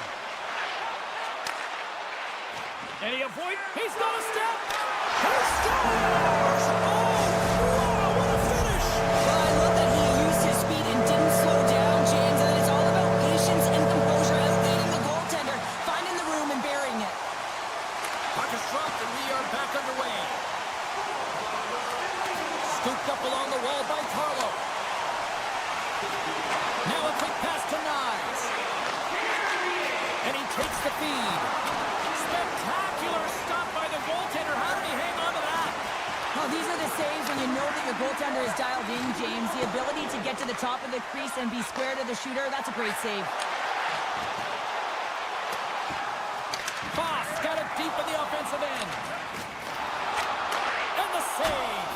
And he avoids. He's got a step. He scores! Oh, wow, what a finish! Well, I love that he used his speed and didn't slow down, James. And it's all about patience and composure, outleading the goaltender, finding the room and burying it. Puck is dropped and we are back underway. Scooped up along the wall by Carlo. Now a quick pass to Nyes. And he takes the feed. Spectacular stop by the goaltender. How did he hang on to that? Oh, these are the saves when you know that your goaltender is dialed in, James. The ability to get to the top of the crease and be square to the shooter, that's a great save. Foss got it deep in the offensive end. And the save.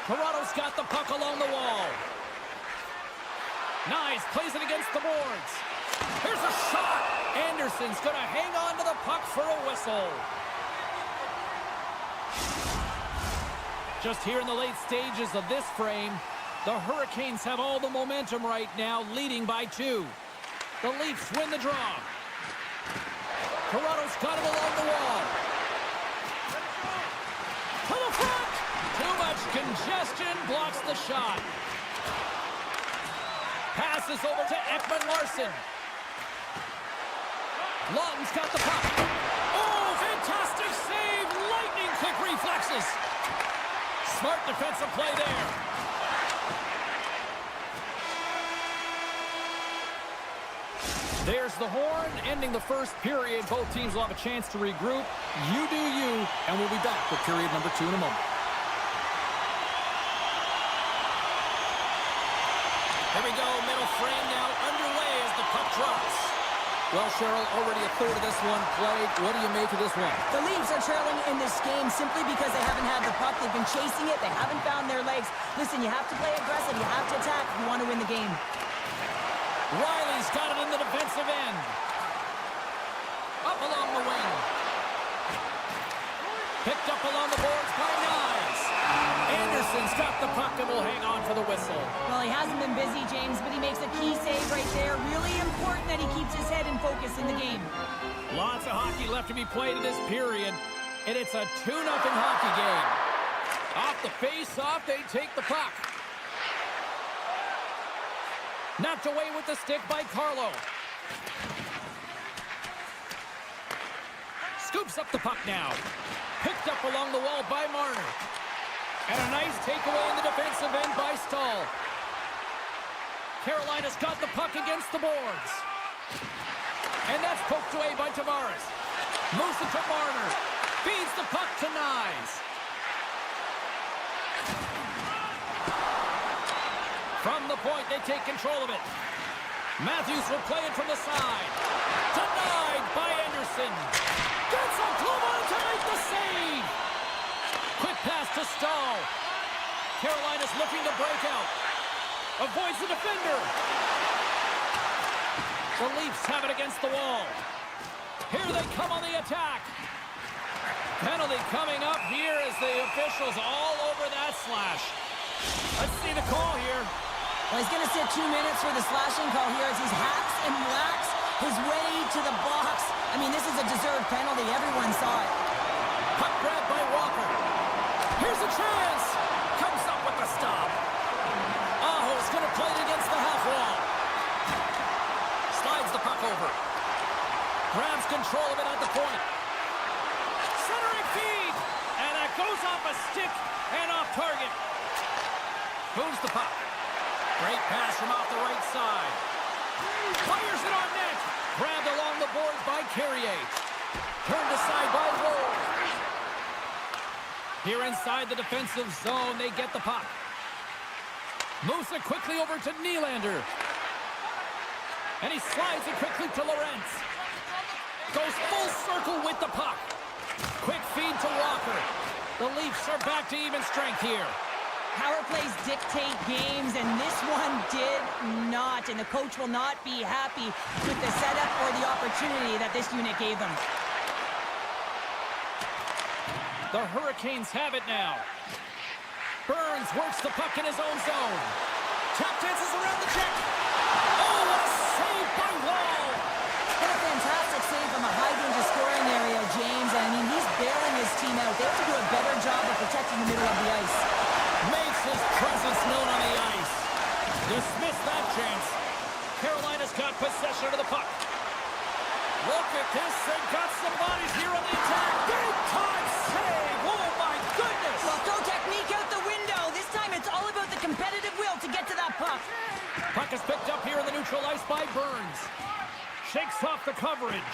Toronto's got the puck along the wall. Nice, plays it against the boards. Here's a shot. Anderson's going to hang on to the puck for a whistle. Just here in the late stages of this frame, the Hurricanes have all the momentum right now, leading by 2. The Leafs win the draw. Toronto's got him along the wall. To the front. Too much congestion blocks the shot. Passes over to Ekman-Larsson. Lawton's got the puck. Oh, fantastic save. Lightning quick reflexes. Smart defensive play there. There's the horn, ending the first period. Both teams will have a chance to regroup. You do you, and we'll be back with period number 2 in a moment. Here we go, middle frame now underway as the puck drops. Well, Cheryl, already a third of this one played. What do you make of this one? The Leafs are trailing in this game simply because they haven't had the puck. They've been chasing it. They haven't found their legs. Listen, you have to play aggressive. You have to attack if you want to win the game. Riley's got it in the defensive end. Up along the wing. Picked up along the boards by Knies. Anderson's got the puck and will hang on for the whistle. Well, he hasn't been busy, James, but he makes a key save right there. Really important that he keeps his head in focus in the game. Lots of hockey left to be played in this period, and it's a 2-0 hockey game. Off the face-off, they take the puck. Knocked away with the stick by Carlo. Scoops up the puck now. Picked up along the wall by Marner. And a nice takeaway in the defensive end by Stahl. Carolina's got the puck against the boards. And that's poked away by Tavares. Moves it to Marner. Feeds the puck to Knies. From the point, they take control of it. Matthews will play it from the side. Denied by Anderson. Gets a glove on to make the save. Quick pass to Stahl. Carolina's looking to break out. Avoids the defender. The Leafs have it against the wall. Here they come on the attack. Penalty coming up here as the officials all over that slash. Let's see the call here. Well, he's going to sit 2 minutes for the slashing call here as he hacks and whacks his way to the box. I mean, this is a deserved penalty. Everyone saw it. Puck grabbed by Walker. Here's a chance. Comes up with the stop. Aho's going to play it against the half wall. Slides the puck over. Grabs control of it at the point. Centering feed. And that goes off a stick and off target. Moves the puck. Great pass from off the right side. Fires it on net. Grabbed along the boards by Carrier. Turned aside by Roll. Here inside the defensive zone, they get the puck. Moves it quickly over to Nylander. And he slides it quickly to Lorentz. Goes full circle with the puck. Quick feed to Walker. The Leafs are back to even strength here. Power plays dictate games, and this one did not. And the coach will not be happy with the setup or the opportunity that this unit gave them. The Hurricanes have it now. Burns works the puck in his own zone. Tap dances around the check. Oh, what a save by Wall. What a fantastic save from a high-danger scoring area, James. I mean, he's bailing his team out. They have to do a better job of protecting the middle of the ice. Makes his presence known on the ice. Dismiss that chance. Carolina's got possession of the puck. Look at this. They've got some bodies here on the attack. Big time save. Oh, my goodness. Well, throw technique out the window. This time it's all about the competitive will to get to that puck. Puck is picked up here in the neutral ice by Burns. Shakes off the coverage.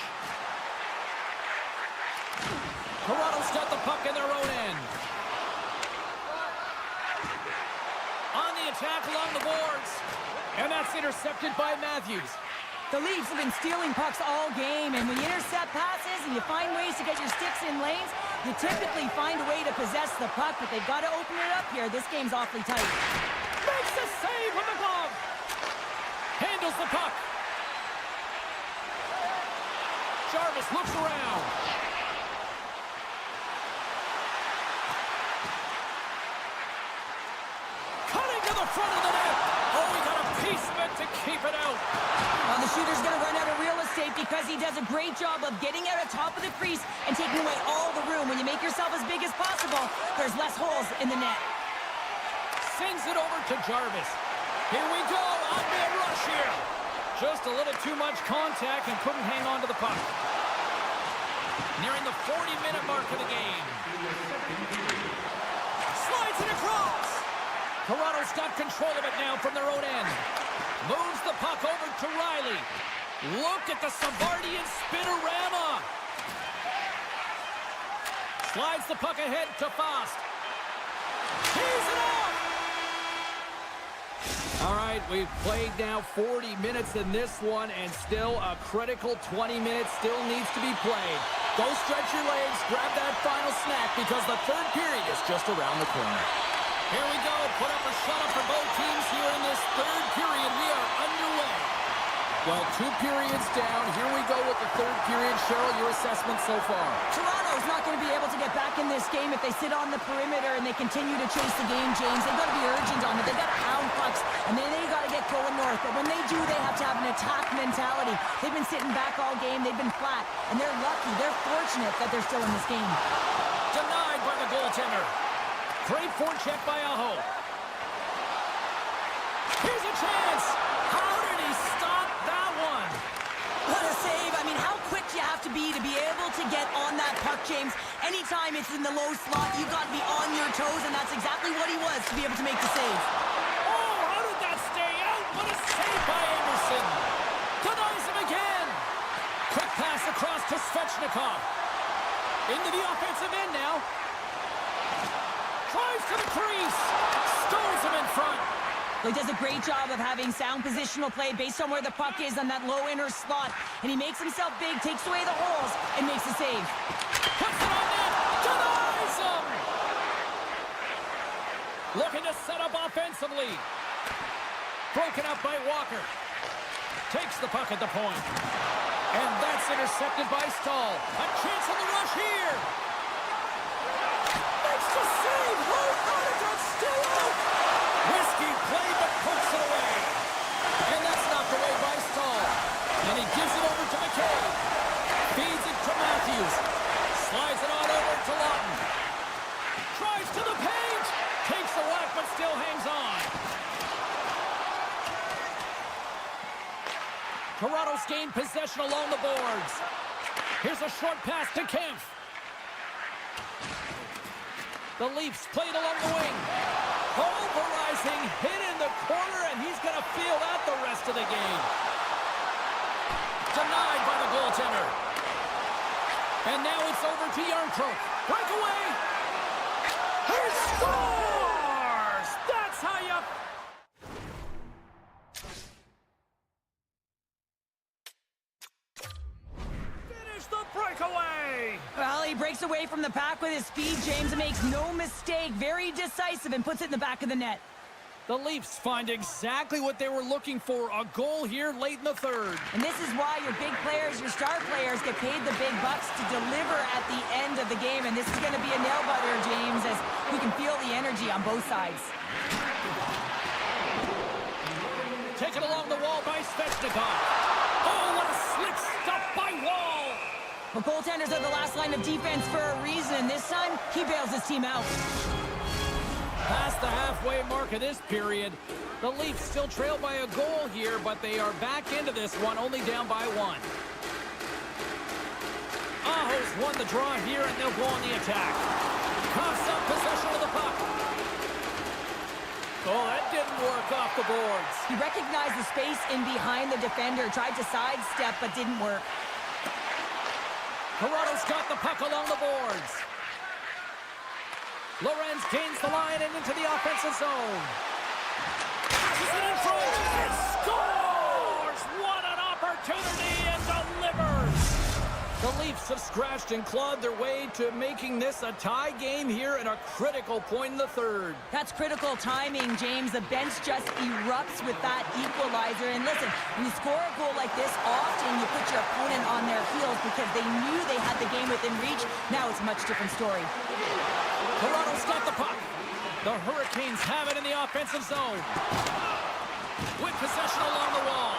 Toronto's got the puck in their own end. On the attack along the boards. And that's intercepted by Matthews. The Leafs have been stealing pucks all game, and when you intercept passes and you find ways to get your sticks in lanes, you typically find a way to possess the puck, but they've got to open it up here. This game's awfully tight. Makes a save with the glove. Handles the puck. Jarvis looks around. Cutting to the front of the net. Oh, he got a piece of it to keep it out. Well, the shooter's going to run out of real estate because he does a great job of getting out of top of the crease and taking away all the room. When you make yourself as big as possible, there's less holes in the net. Sends it over to Jarvis. Here we go, on-man rush here. Just a little too much contact and couldn't hang on to the puck. Nearing the 40-minute mark of the game. Slides it across. Toronto's got control of it now from their own end. Moves the puck over to Riley. Look at the Savardian spinorama. Slides the puck ahead to Fost. Tees it off. All right, we've played now 40 minutes in this one, and still a critical 20 minutes still needs to be played. Go stretch your legs, grab that final snack, because the third period is just around the corner. Here we go, put up a shot for both teams here in this third period. We are underway. Well, 2 periods down. Here we go with the third period. Cheryl, your assessment so far? Toronto's not going to be able to get back in this game if they sit on the perimeter and they continue to chase the game, James. They've got to be urgent on it. They've got to hound pucks, and then they got to get going north. But when they do, they have to have an attack mentality. They've been sitting back all game. They've been flat, and they're lucky. They're fortunate that they're still in this game. Denied by the goaltender. Great forecheck by Aho. Here's a chance. How did he stop that one? What a save. I mean, how quick you have to be able to get on that puck, James. Anytime it's in the low slot, you've got to be on your toes, and that's exactly what he was to be able to make the save. Oh, how did that stay out? What a save by Anderson. Denies him again. Quick pass across to Svechnikov. Into the offensive end now. Tries to the crease. Stones him in front. He does a great job of having sound positional play based on where the puck is on that low inner slot. And he makes himself big, takes away the holes, and makes the save. Puts it on net. Denies him. Looking to set up offensively. Broken up by Walker. Takes the puck at the point. And that's intercepted by Stahl. A chance on the rush here. Makes the save. How did that stay out? Risky play, but pokes it away. And that's knocked away by Stahl. And he gives it over to McKay. Feeds it to Matthews. Slides it on over to Lawton. Drives to the paint. Takes the whack, but still hangs on. Toronto's gained possession along the boards. Here's a short pass to Kempf. The Leafs play it along the wing. Pulverizing, hit in the corner, and he's going to feel that the rest of the game. Denied by the goaltender. And now it's over to Yarncroke. Breakaway. He scores! That's how you... finish the breakaway! Well, he breaks away from the pack with his speed, James, and makes no mistake. Very decisive and puts it in the back of the net. The Leafs find exactly what they were looking for, a goal here late in the third. And this is why your big players, your star players, get paid the big bucks to deliver at the end of the game. And this is going to be a nail-biter, James, as we can feel the energy on both sides. Taken along the wall by Svechnikov. Oh, what a slick stop by Wall! But goaltenders are the last line of defense for a reason. This time, he bails his team out. Past the halfway mark of this period, the Leafs still trail by a goal here, but they are back into this one, only down by 1. Aho's won the draw here, and they'll go on the attack. Coughs up possession of the puck. Oh, that didn't work off the boards. He recognized the space in behind the defender, tried to sidestep, but didn't work. Toronto's got the puck along the boards. Lorenz gains the line and into the offensive zone. Passes it in front and scores! What an opportunity, and delivers! The Leafs have scratched and clawed their way to making this a tie game here at a critical point in the third. That's critical timing, James. The bench just erupts with that equalizer. And listen, when you score a goal like this, often you put your opponent on their heels because they knew they had the game within reach. Now it's a much different story. Toronto's got the puck. The Hurricanes have it in the offensive zone. With possession along the wall.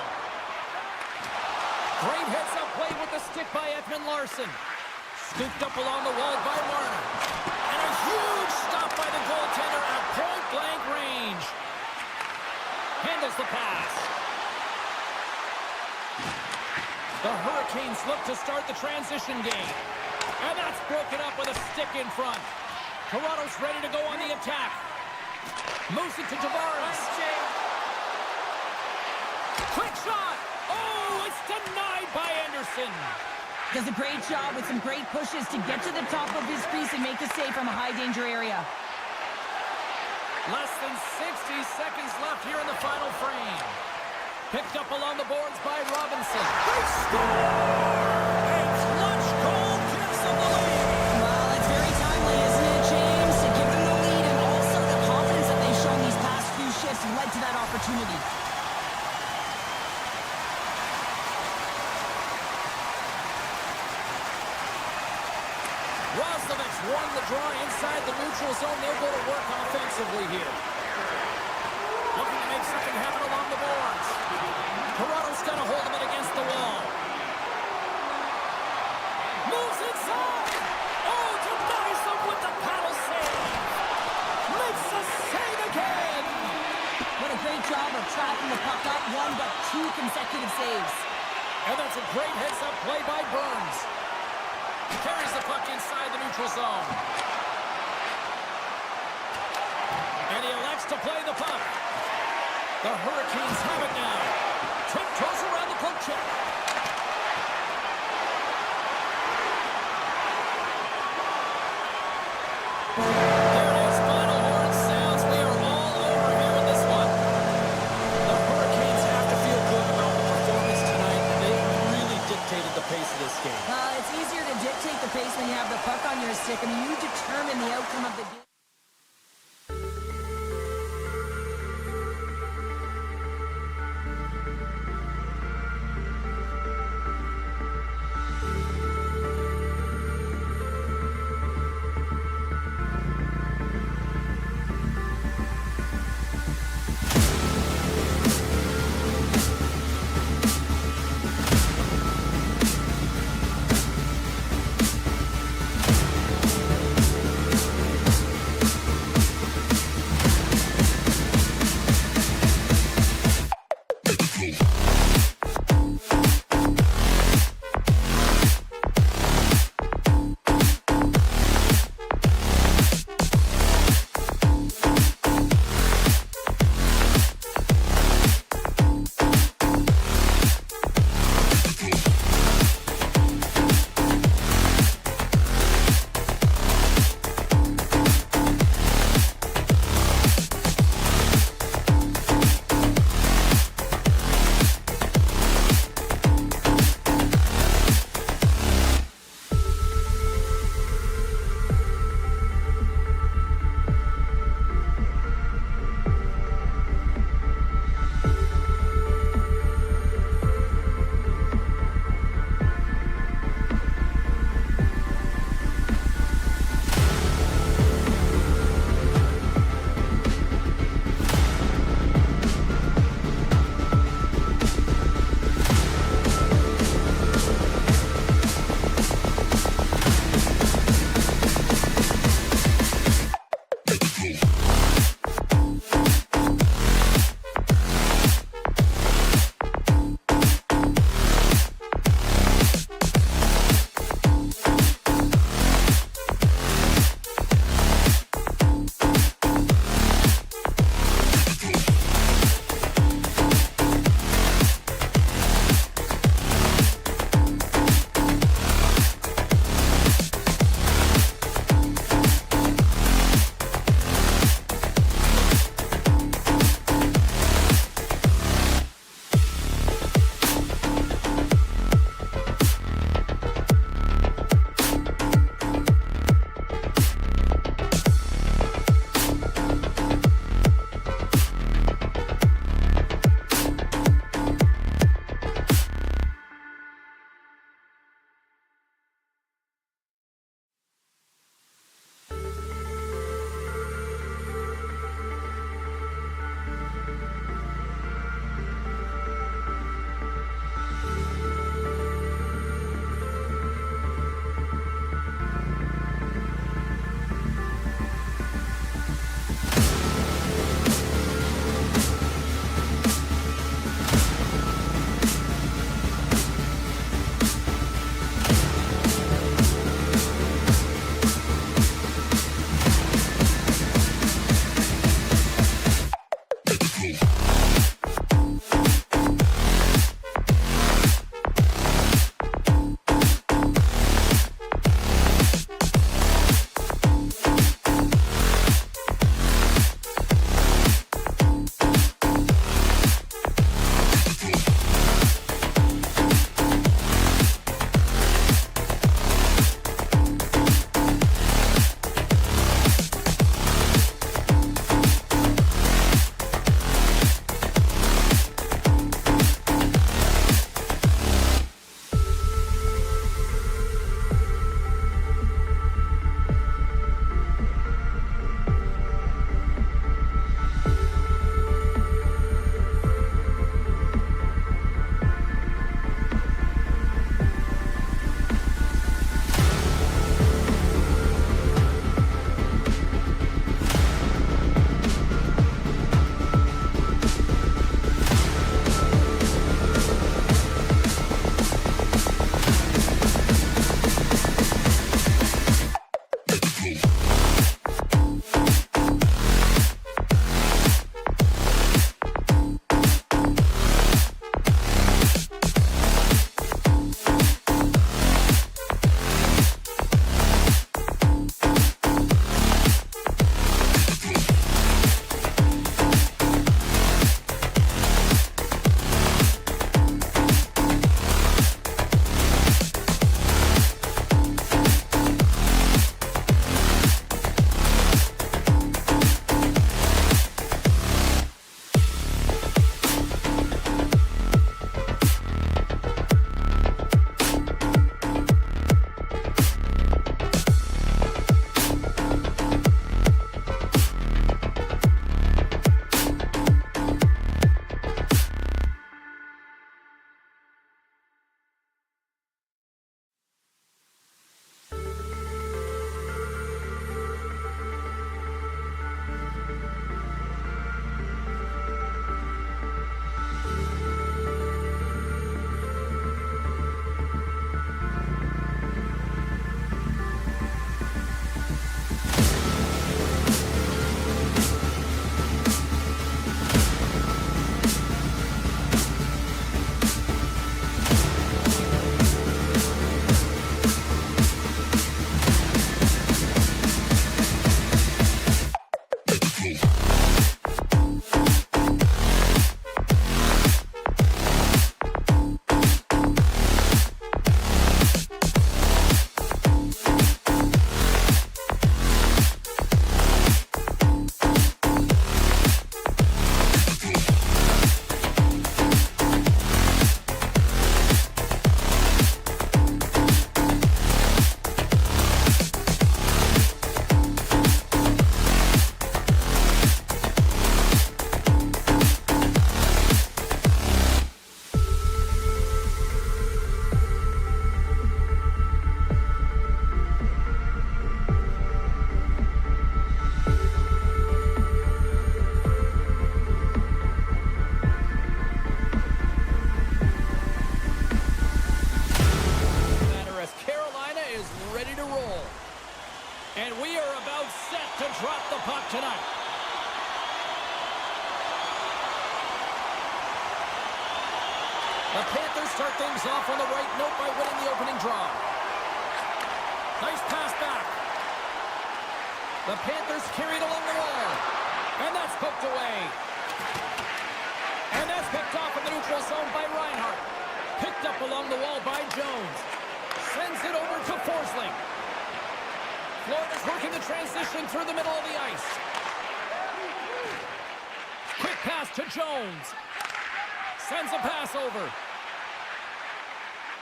Great hits up play with the stick by Edmund Larson. Scooped up along the wall by Marner. And a huge stop by the goaltender at point-blank range. Handles the pass. The Hurricanes look to start the transition game. And that's broken up with a stick in front. Toronto's ready to go on the attack. Moves it to Tavares. Quick shot! Oh, it's denied by Anderson. Does a great job with some great pushes to get to the top of his crease and make a save from a high-danger area. Less than 60 seconds left here in the final frame. Picked up along the boards by Robinson. They score! A clutch goal gives them the lead. Well, it's very timely, isn't it, James? To give them the lead, and also the confidence that they've shown these past few shifts led to that opportunity. Roslovic's won the draw inside the neutral zone. They'll go to work offensively here. Looking to make something happen along the boards. Toronto's got a hold of it against the wall. Moves inside. Oh, denies them with the paddle save. Makes the save again. What a great job of tracking the puck, not one but two consecutive saves. And that's a great heads-up play by Burns. Carries the puck inside the neutral zone. And he elects to play the puck. The Hurricanes have it now. Tiptoes around the poke check. There it is. Final horn sounds. We are all over here in this one. The Hurricanes have to feel good about the performance tonight. They really dictated the pace of this game. It's easier to dictate the pace when you have the puck on your stick. I mean, you determine the outcome of the game. Panthers start things off on the right note by winning the opening draw. Nice pass back. The Panthers carried along the wall. And that's poked away. And that's picked off in the neutral zone by Reinhardt. Picked up along the wall by Jones. Sends it over to Forsling. Florida's working the transition through the middle of the ice. Quick pass to Jones. Sends a pass over.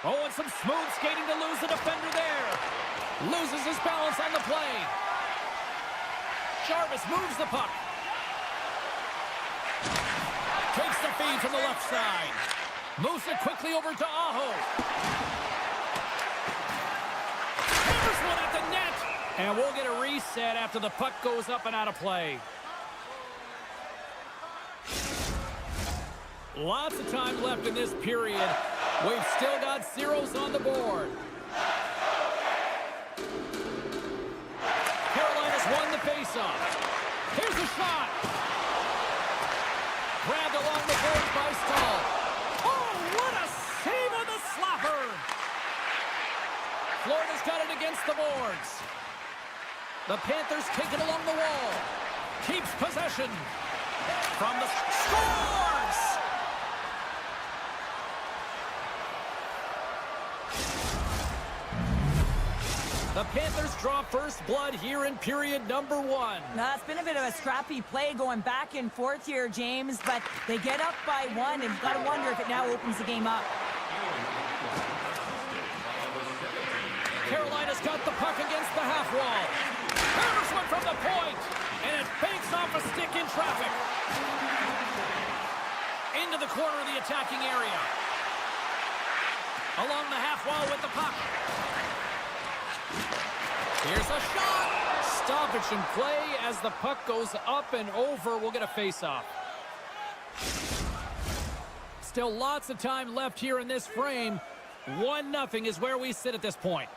Oh, and some smooth skating to lose the defender there. Loses his balance on the play. Jarvis moves the puck. Takes the feed from the left side. Moves it quickly over to Aho. Hammers one at the net. And we'll get a reset after the puck goes up and out of play. Lots of time left in this period. We've still got zeros on the board. Carolina's won the faceoff. Here's a shot. Grabbed along the boards by Stahl. Oh, what a save on the slapper! Florida's got it against the boards. The Panthers take it along the wall. Keeps possession. From the scores! The Panthers draw first blood here in period number 1. Now, it's been a bit of a scrappy play going back and forth here, James, but they get up by 1, and you've got to wonder if it now opens the game up. Carolina's got the puck against the half wall. Hammers one from the point, and it banks off a stick in traffic. Into the corner of the attacking area. Along the half wall with the puck. Here's a shot. Stoppage in play as the puck goes up and over. We'll get a face-off. Still lots of time left here in this frame. 1-0 is where we sit at this point.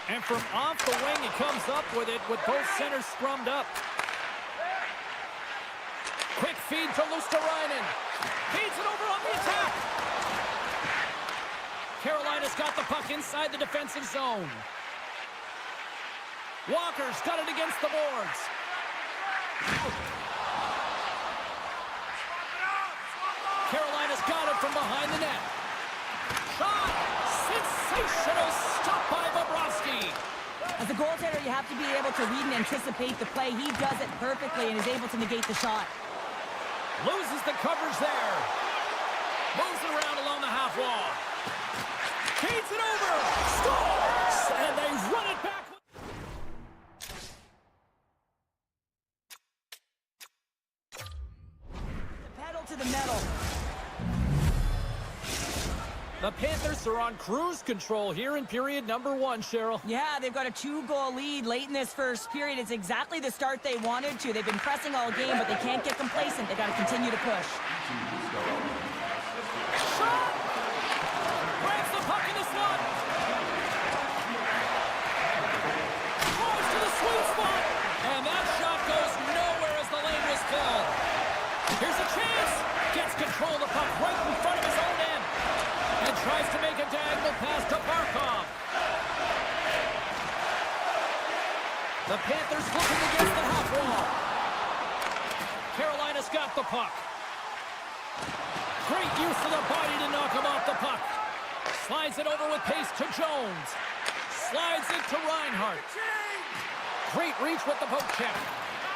And from off the wing, he comes up with it with both centers scrummed up. Quick feed to Luosterainen. Feeds it over on the attack. Carolina's got the puck inside the defensive zone. Walker's got it against the boards. Carolina's got it from behind the net. Shot! Sensational stop by Bobrovsky. As a goaltender, you have to be able to read and anticipate the play. He does it perfectly and is able to negate the shot. Loses the coverage there. Moves it around along the half wall. Feeds it over. Scores! And they run it back. The pedal to the metal. The Panthers are on cruise control here in period number 1, Cheryl. Yeah, they've got a 2-goal lead late in this first period. It's exactly the start they wanted to. They've been pressing all game, but they can't get complacent. They've got to continue to push. Shot! Grabs the puck in the slot. Throws to the sweet spot. And that shot goes nowhere as the lane was filled. Here's a chance. Gets control of the puck right in front of his own end. And tries to make a diagonal pass to Barkov. The Panthers looking against the half wall. Carolina's got the puck. Great use of the body to knock him off the puck. Slides it over with pace to Jones. Slides it to Reinhardt. Great reach with the poke check.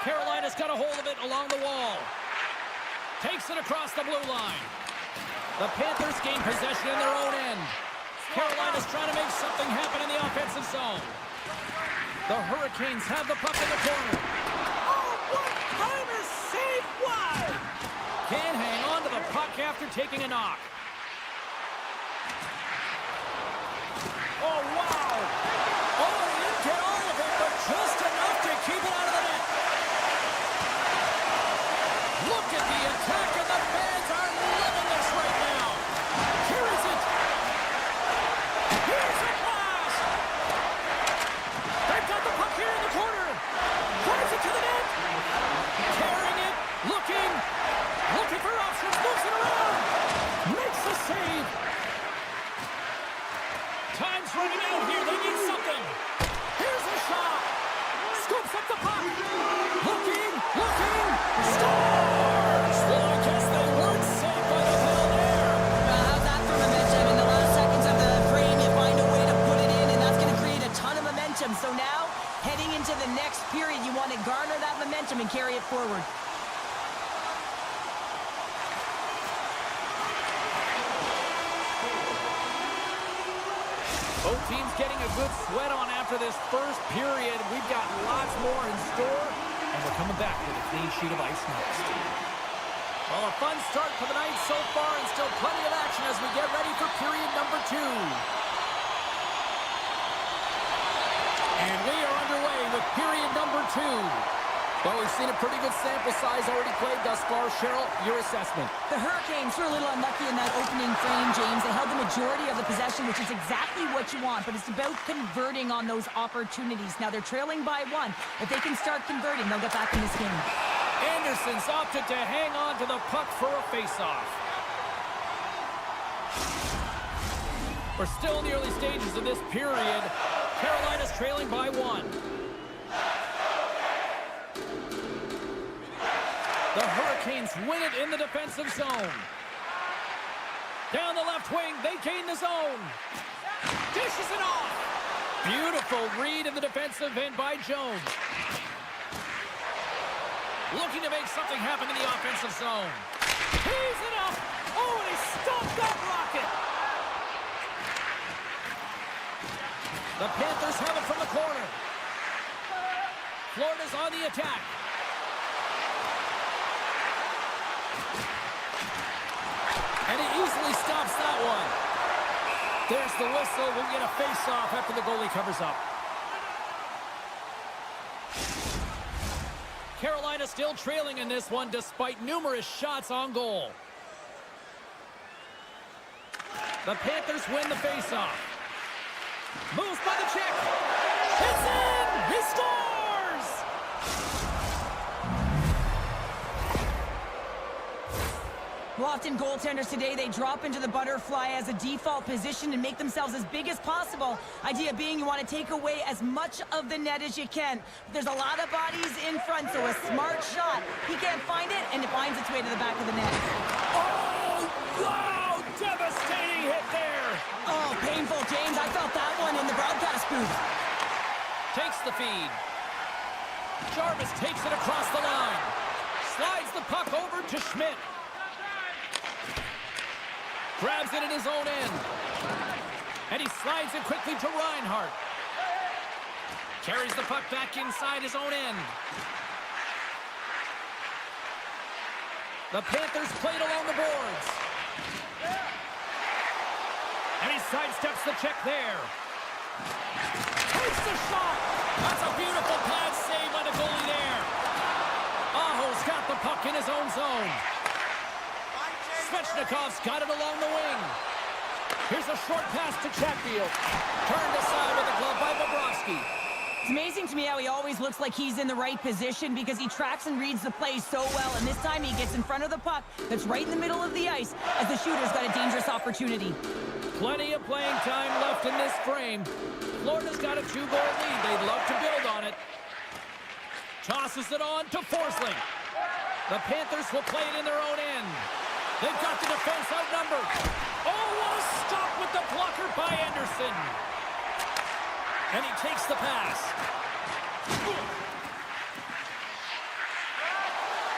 Carolina's got a hold of it along the wall. Takes it across the blue line. The Panthers gain possession in their own end. Carolina's trying to make something happen in the offensive zone. The Hurricanes have the puck in the corner. Oh, what kind of save! Wide! Can't hang on to the puck after taking a knock. Oh, wow! Oh, he didn't get all of it, but just enough to keep it out of the net. Look at the attack, and the fans are loving this right now. Here is it. Here's a pass. They've got the puck here in the corner. Drives it to the net. Carrying it, looking. Looking for options, moves it around. Makes the save. Time's running out here. They need something. Here's a shot. Scoops up the puck. Looking. Scores! Well, I guess they weren't saved by the hell there. How's that for momentum? In the last seconds of the frame, you find a way to put it in, and that's going to create a ton of momentum. So now, heading into the next period, you want to garner that momentum and carry it forward. Both teams getting a good sweat on after this first period. We've got lots more in store, and we're coming back with a clean sheet of ice next. Well, a fun start for the night so far, and still plenty of action as we get ready for period number 2. And we are underway with period number 2. Well, we've seen a pretty good sample size already played thus far. Cheryl, your assessment. The Hurricanes were a little unlucky in that opening frame, James. They held the majority of the possession, which is exactly what you want, but it's about converting on those opportunities. Now they're trailing by 1. If they can start converting, they'll get back in this game. Anderson's opted to hang on to the puck for a face-off. We're still in the early stages of this period. Carolina's trailing by 1. The Hurricanes win it in the defensive zone. Down the left wing, they gain the zone. Dishes it off. Beautiful read in the defensive end by Jones. Looking to make something happen in the offensive zone. Tees it up. Oh, and he stopped that rocket. The Panthers have it from the corner. Florida's on the attack. And he easily stops that one. There's the whistle. We'll get a face-off after the goalie covers up. Carolina still trailing in this one despite numerous shots on goal. The Panthers win the face-off. Moves by the check. It's in! He scores! Well, often goaltenders today, they drop into the butterfly as a default position and make themselves as big as possible. Idea being you want to take away as much of the net as you can. There's a lot of bodies in front, so a smart shot. He can't find it, and it finds its way to the back of the net. Oh, wow! Devastating hit there! Oh, painful, James. I felt that one in the broadcast booth. Takes the feed. Jarvis takes it across the line. Slides the puck over to Schmidt. Grabs it in his own end. And he slides it quickly to Reinhart. Carries the puck back inside his own end. The Panthers played along the boards. And he sidesteps the check there. Takes the shot. That's a beautiful pad save by the goalie there. Aho's got the puck in his own zone. Svechnikov's got it along the wing. Here's a short pass to Chatfield. Turned aside with the glove by Bobrovsky. It's amazing to me how he always looks like he's in the right position because he tracks and reads the play so well. And this time he gets in front of the puck that's right in the middle of the ice as the shooter's got a dangerous opportunity. Plenty of playing time left in this frame. Florida's got a 2-goal lead. They'd love to build on it. Tosses it on to Forsling. The Panthers will play it in their own end. They've got the defense outnumbered. Oh, what a stop with the blocker by Anderson. And he takes the pass.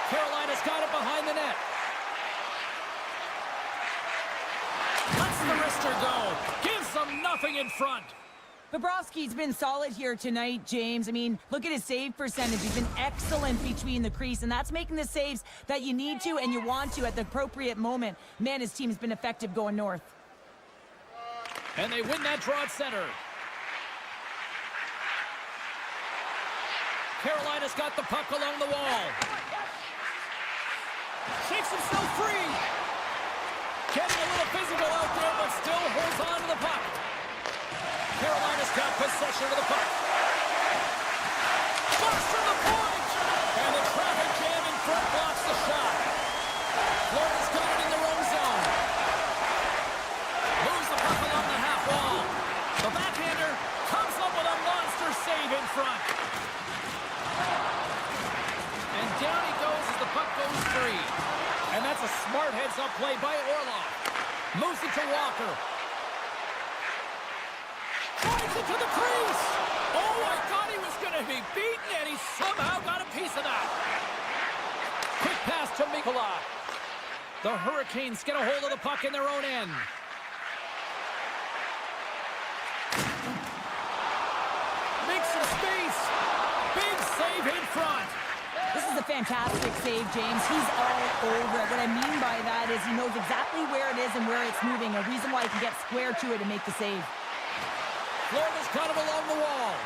Carolina's got it behind the net. Lets the wrister go. Gives them nothing in front. Bobrovsky's been solid here tonight, James. I mean, look at his save percentage. He's been excellent between the crease, and that's making the saves that you need to and you want to at the appropriate moment. Man, his team has been effective going north. And they win that draw at center. Carolina's got the puck along the wall. Shakes himself free. Getting a little physical out there, but still holds on to the puck. Carolina's got possession of the puck. Busts from the point! And the traffic jam in front blocks the shot. Florida's got it in their own zone. Moves the puck along the half wall. The backhander comes up with a monster save in front. And down he goes as the puck goes free. And that's a smart heads-up play by Orlov. Moves it to Walker. Drives it to the crease. Oh, I thought he was going to be beaten, and he somehow got a piece of that. Quick pass to Mikola. The Hurricanes get a hold of the puck in their own end. Makes some space. Big save in front. This is a fantastic save, James. He's all over it. What I mean by that is he knows exactly where it is and where it's moving. A reason why he can get square to it and make the save. Florida's got him along the wall.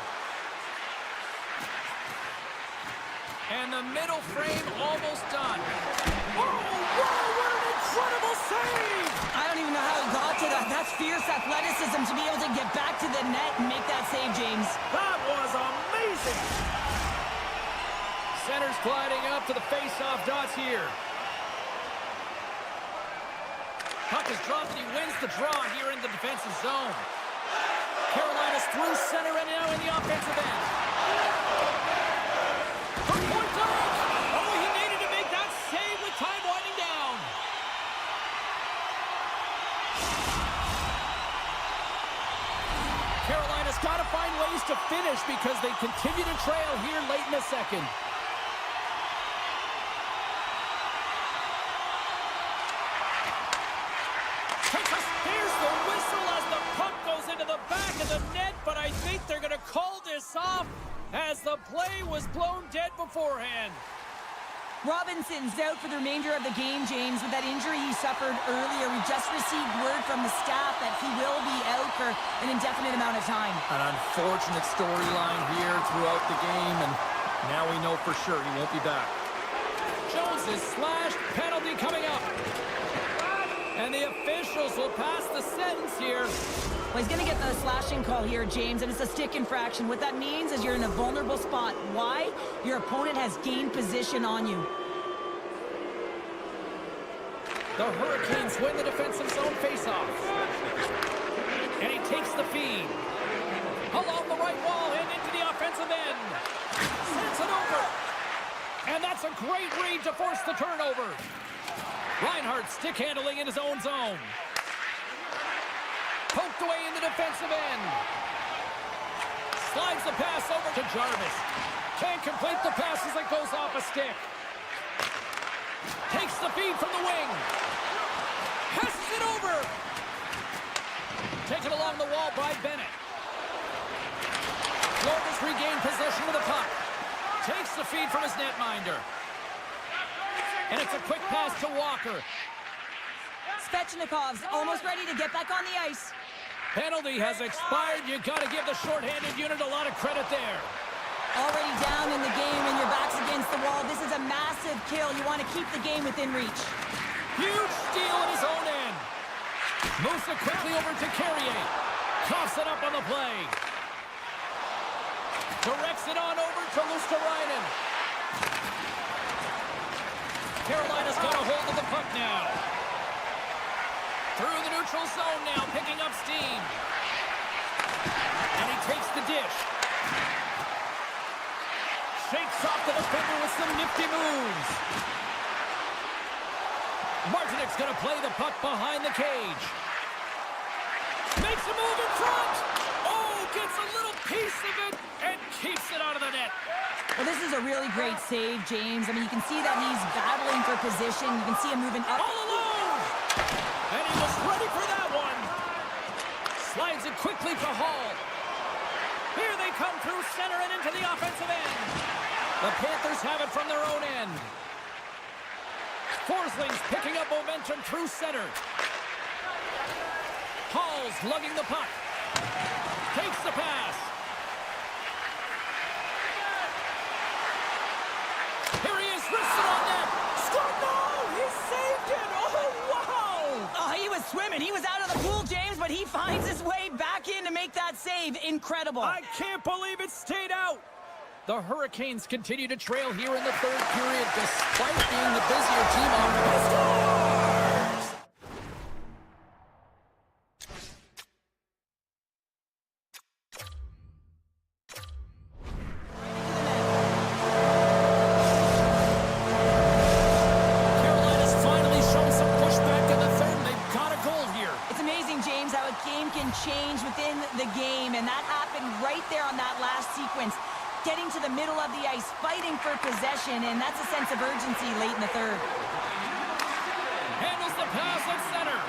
And the middle frame almost done. Oh, wow, what an incredible save! I don't even know how he got to that. That's fierce athleticism to be able to get back to the net and make that save, James. That was amazing! Center's gliding up to the face-off dots here. Puck is dropped and he wins the draw here in the defensive zone. Carolina's through center and now in the offensive end. For point blank! Oh, he needed to make that save with time winding down. Carolina's got to find ways to finish because they continue to trail here late in the second. Here's the whistle as the puck goes into the back of the net, but I think they're going to call this off as the play was blown dead beforehand. Robinson's out for the remainder of the game, James, with that injury he suffered earlier. We just received word from the staff that he will be out for an indefinite amount of time. An unfortunate storyline here throughout the game, and now we know for sure he won't be back. Jones is slashed, penalty coming up. And the officials will pass the sentence here. Well, he's going to get the slashing call here, James, and it's a stick infraction. What that means is you're in a vulnerable spot. Why? Your opponent has gained position on you. The Hurricanes win the defensive zone faceoff. And he takes the feed. Along the right wall and into the offensive end. Sends it over. And that's a great read to force the turnover. Reinhardt stick handling in his own zone. Poked away in the defensive end. Slides the pass over to Jarvis. Can't complete the pass as it goes off a stick. Takes the feed from the wing. Passes it over. Taken along the wall by Bennett. Florida's regained possession of the puck. Takes the feed from his netminder. And it's a quick pass to Walker. Svechnikov's almost ready to get back on the ice. Penalty has expired. You got to give the shorthanded unit a lot of credit there. Already down in the game and your back's against the wall. This is a massive kill. You want to keep the game within reach. Huge steal in his own end. Moves it quickly over to Carrier. Coughs it up on the play. Directs it on over to Luosterainen. Carolina's got a hold of the puck now. Through the neutral zone now, picking up steam. And he takes the dish. Shakes off the defender with some nifty moves. Martinik's going to play the puck behind the cage. Makes a move in front. Oh, gets a little piece of it and keeps it out of the net. Well, this is a really great save, James. I mean, you can see that he's battling for position. You can see him moving up. All alone! And he was ready for that one. Slides it quickly to Hall. Here they come through center and into the offensive end. The Panthers have it from their own end. Forsling's picking up momentum through center. Hall's lugging the puck. Takes the pass. Here he is, wristed on net. Scored, no! He saved it! Oh, wow! Oh, he was swimming. He was out of the pool, James, but he finds his way back in to make that save. Incredible. I can't believe it stayed out. The Hurricanes continue to trail here in the third period despite being the busier team on the into the middle of the ice, fighting for possession, and that's a sense of urgency late in the third. Handles the pass at center.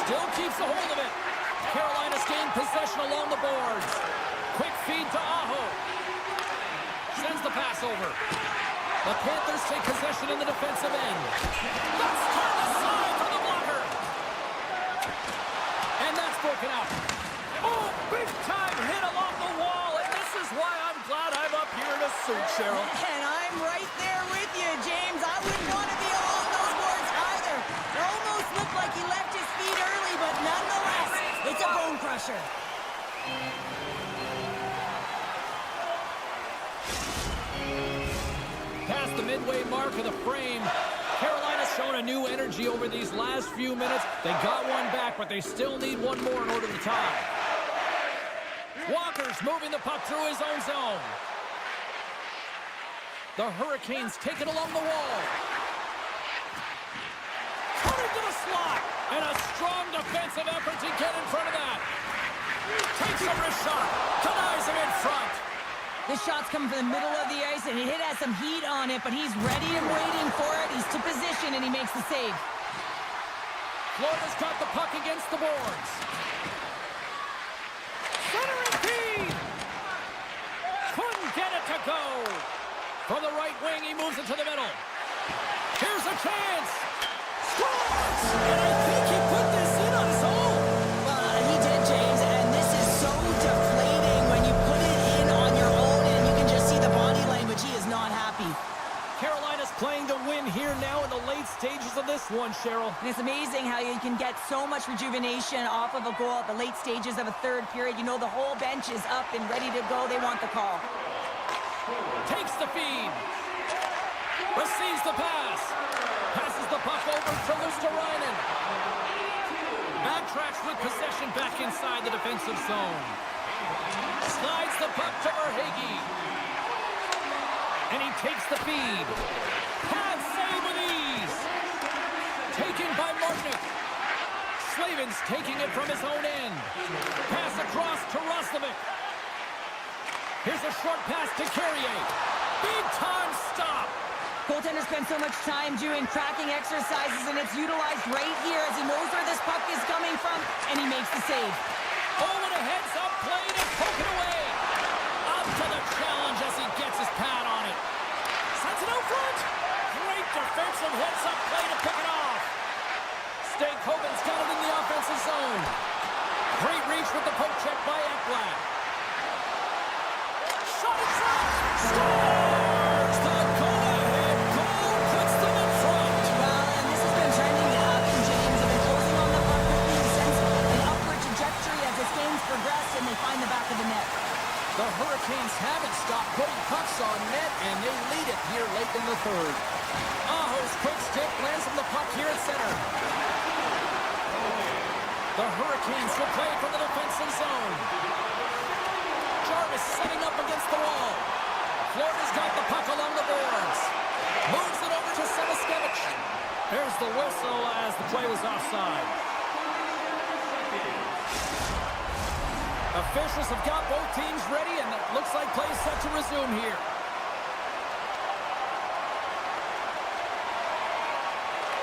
Still keeps a hold of it. Carolina's gained possession along the boards. Quick feed to Aho. Sends the pass over. The Panthers take possession in the defensive end. That's turned aside for the blocker. And that's broken out. Oh, big time hit along the wall. And this is why I'm glad I'm up here in a suit, Cheryl. And I'm right there with you, James. I wouldn't want to be along those boards either. It almost looked like he left his feet early, but nonetheless, it's a bone crusher. Past the midway mark of the frame, Carolina's shown a new energy over these last few minutes. They got one back, but they still need one more in order to tie. Walker's moving the puck through his own zone. The Hurricanes take it along the wall. Cutting to the slot. And a strong defensive effort to get in front of that. Takes a wrist shot. Denies him in front. This shot's coming from the middle of the ice, and it has some heat on it, but he's ready and waiting for it. He's to position, and he makes the save. Florida's got the puck against the boards. Centering feed. Couldn't get it to go. From the right wing, he moves it to the middle. Here's a chance. Scores! And I think he put this in on his own. He did, James, and this is so deflating when you put it in on your own, and you can just see the body language. He is not happy. Carolina's playing to win here now in the late stages of this one, Cheryl. And it's amazing how you can get so much rejuvenation off of a goal at the late stages of a third period. You know the whole bench is up and ready to go. They want the call. Takes the feed. Receives the pass. Passes the puck over to Luosterainen. Backtracks with possession back inside the defensive zone. Slides the puck to Verhaeghe. And he takes the feed. Pass save with ease. Taken by Martinic. Slavin's taking it from his own end. Pass across to Roslovic. Here's a short pass to Carrier. Big time stop. Goaltender spends so much time doing tracking exercises, and it's utilized right here as he knows where this puck is coming from, and he makes the save. Oh, and a heads-up play to poke it away. Up to the challenge as he gets his pad on it. Sends it out front. Great defensive heads-up play to pick it off. Stankoven's got it in the offensive zone. Great reach with the poke check by Ekblad. Shot in front. Scores! The go-ahead goal puts them in front. Well, and this has been trending up, James. They've been closing on the puck quickly since an upward trajectory as this game's progressed, and they find the back of the net. The Hurricanes haven't stopped putting pucks on net, and they lead it here late in the third. Aho's quick stick lands on the puck here at center. The Hurricanes will play from the defensive zone. Jarvis setting up against the wall. Florida's got the puck along the boards. Moves it over to Selaskevich. There's the whistle as the play was offside. Officials have got both teams ready, and it looks like play is set to resume here.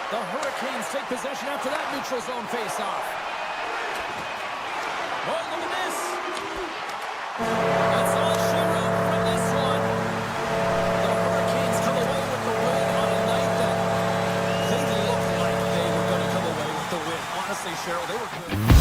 The Hurricanes take possession after that neutral zone face-off. Oh, look at this. That's all she wrote from this one. The Hurricanes come away with the win on a night that they looked like they were going to come away with the win. Honestly, Cheryl, they were good.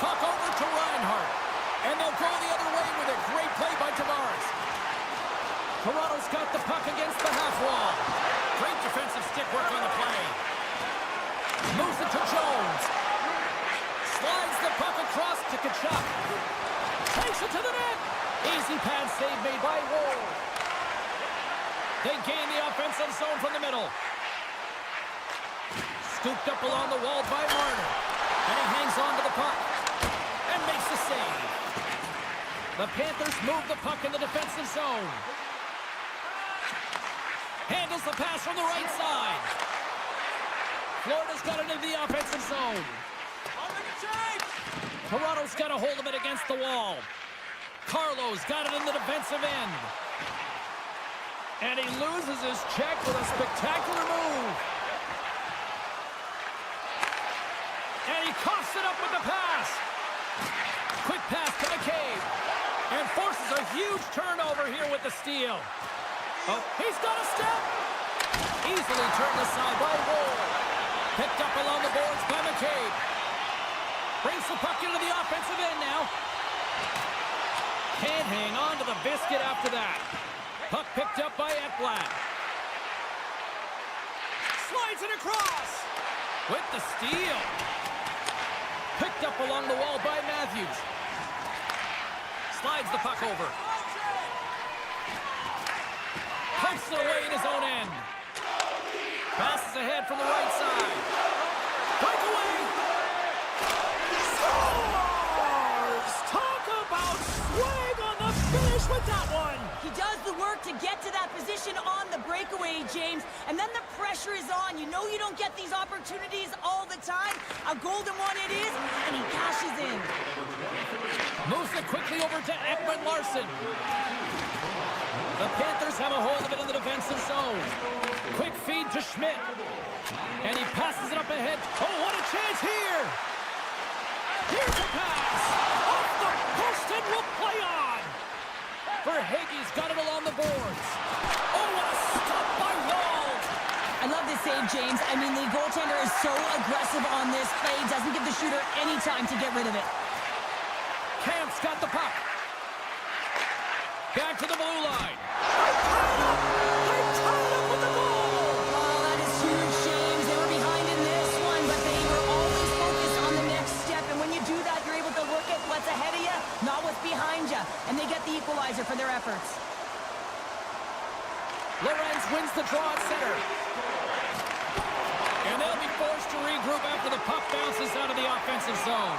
puck over to Reinhart. And they'll go the other way with a great play by Tavares. Toronto's got the puck against the half wall. Great defensive stick work on the play. Moves it to Jones. Slides the puck across to Tkachuk. Takes it to the net. Easy pad save made by Ward. They gain the offensive zone from the middle. Scooped up along the wall by Marner. And he hangs on to the puck. And makes the save. The Panthers move the puck in the defensive zone. Handles the pass from the right side. Florida's got it in the offensive zone. Toronto's got a hold of it against the wall. Carlo's got it in the defensive end. And he loses his check with a spectacular move. And he coughs it up with the pass. Quick pass to McCabe. And forces a huge turnover here with the steal. Oh, he's got a step. Easily turned aside by Ward. Picked up along the boards by McCabe. Brings the puck into the offensive end now. Can't hang on to the biscuit after that. Puck picked up by Ekblad. Slides it across. With the steal. Picked up along the wall by Matthews. Slides the puck over. Pumps it away in his own end. Passes ahead from the right side. Breakaway. Scores! Talk about swag on the finish with that one. He does the work to get to that position on the breakaway, James. And then the pressure is on. You know you don't get these opportunities all the time. A golden one it is, and he cashes in. Moves it quickly over to Ekman Larson. The Panthers have a hold of it in the defensive zone. Quick feed to Schmidt. And he passes it up ahead. Oh, what a chance here! Here's a pass! Off the post and will play on! Verhaeghe's got it along the boards. Oh, what a stop by Wald! I love this save, James. I mean, the goaltender is so aggressive on this play. Doesn't give the shooter any time to get rid of it. Camp's got the puck. Back to the blue line. They tied up with the goal! Oh, that is huge, James. They were behind in this one, but they were always focused on the next step. And when you do that, you're able to look at what's ahead of you, not what's behind you. And they get the equalizer for their efforts. Lorenz wins the draw at center. And they'll be forced to regroup after the puck bounces out of the offensive zone.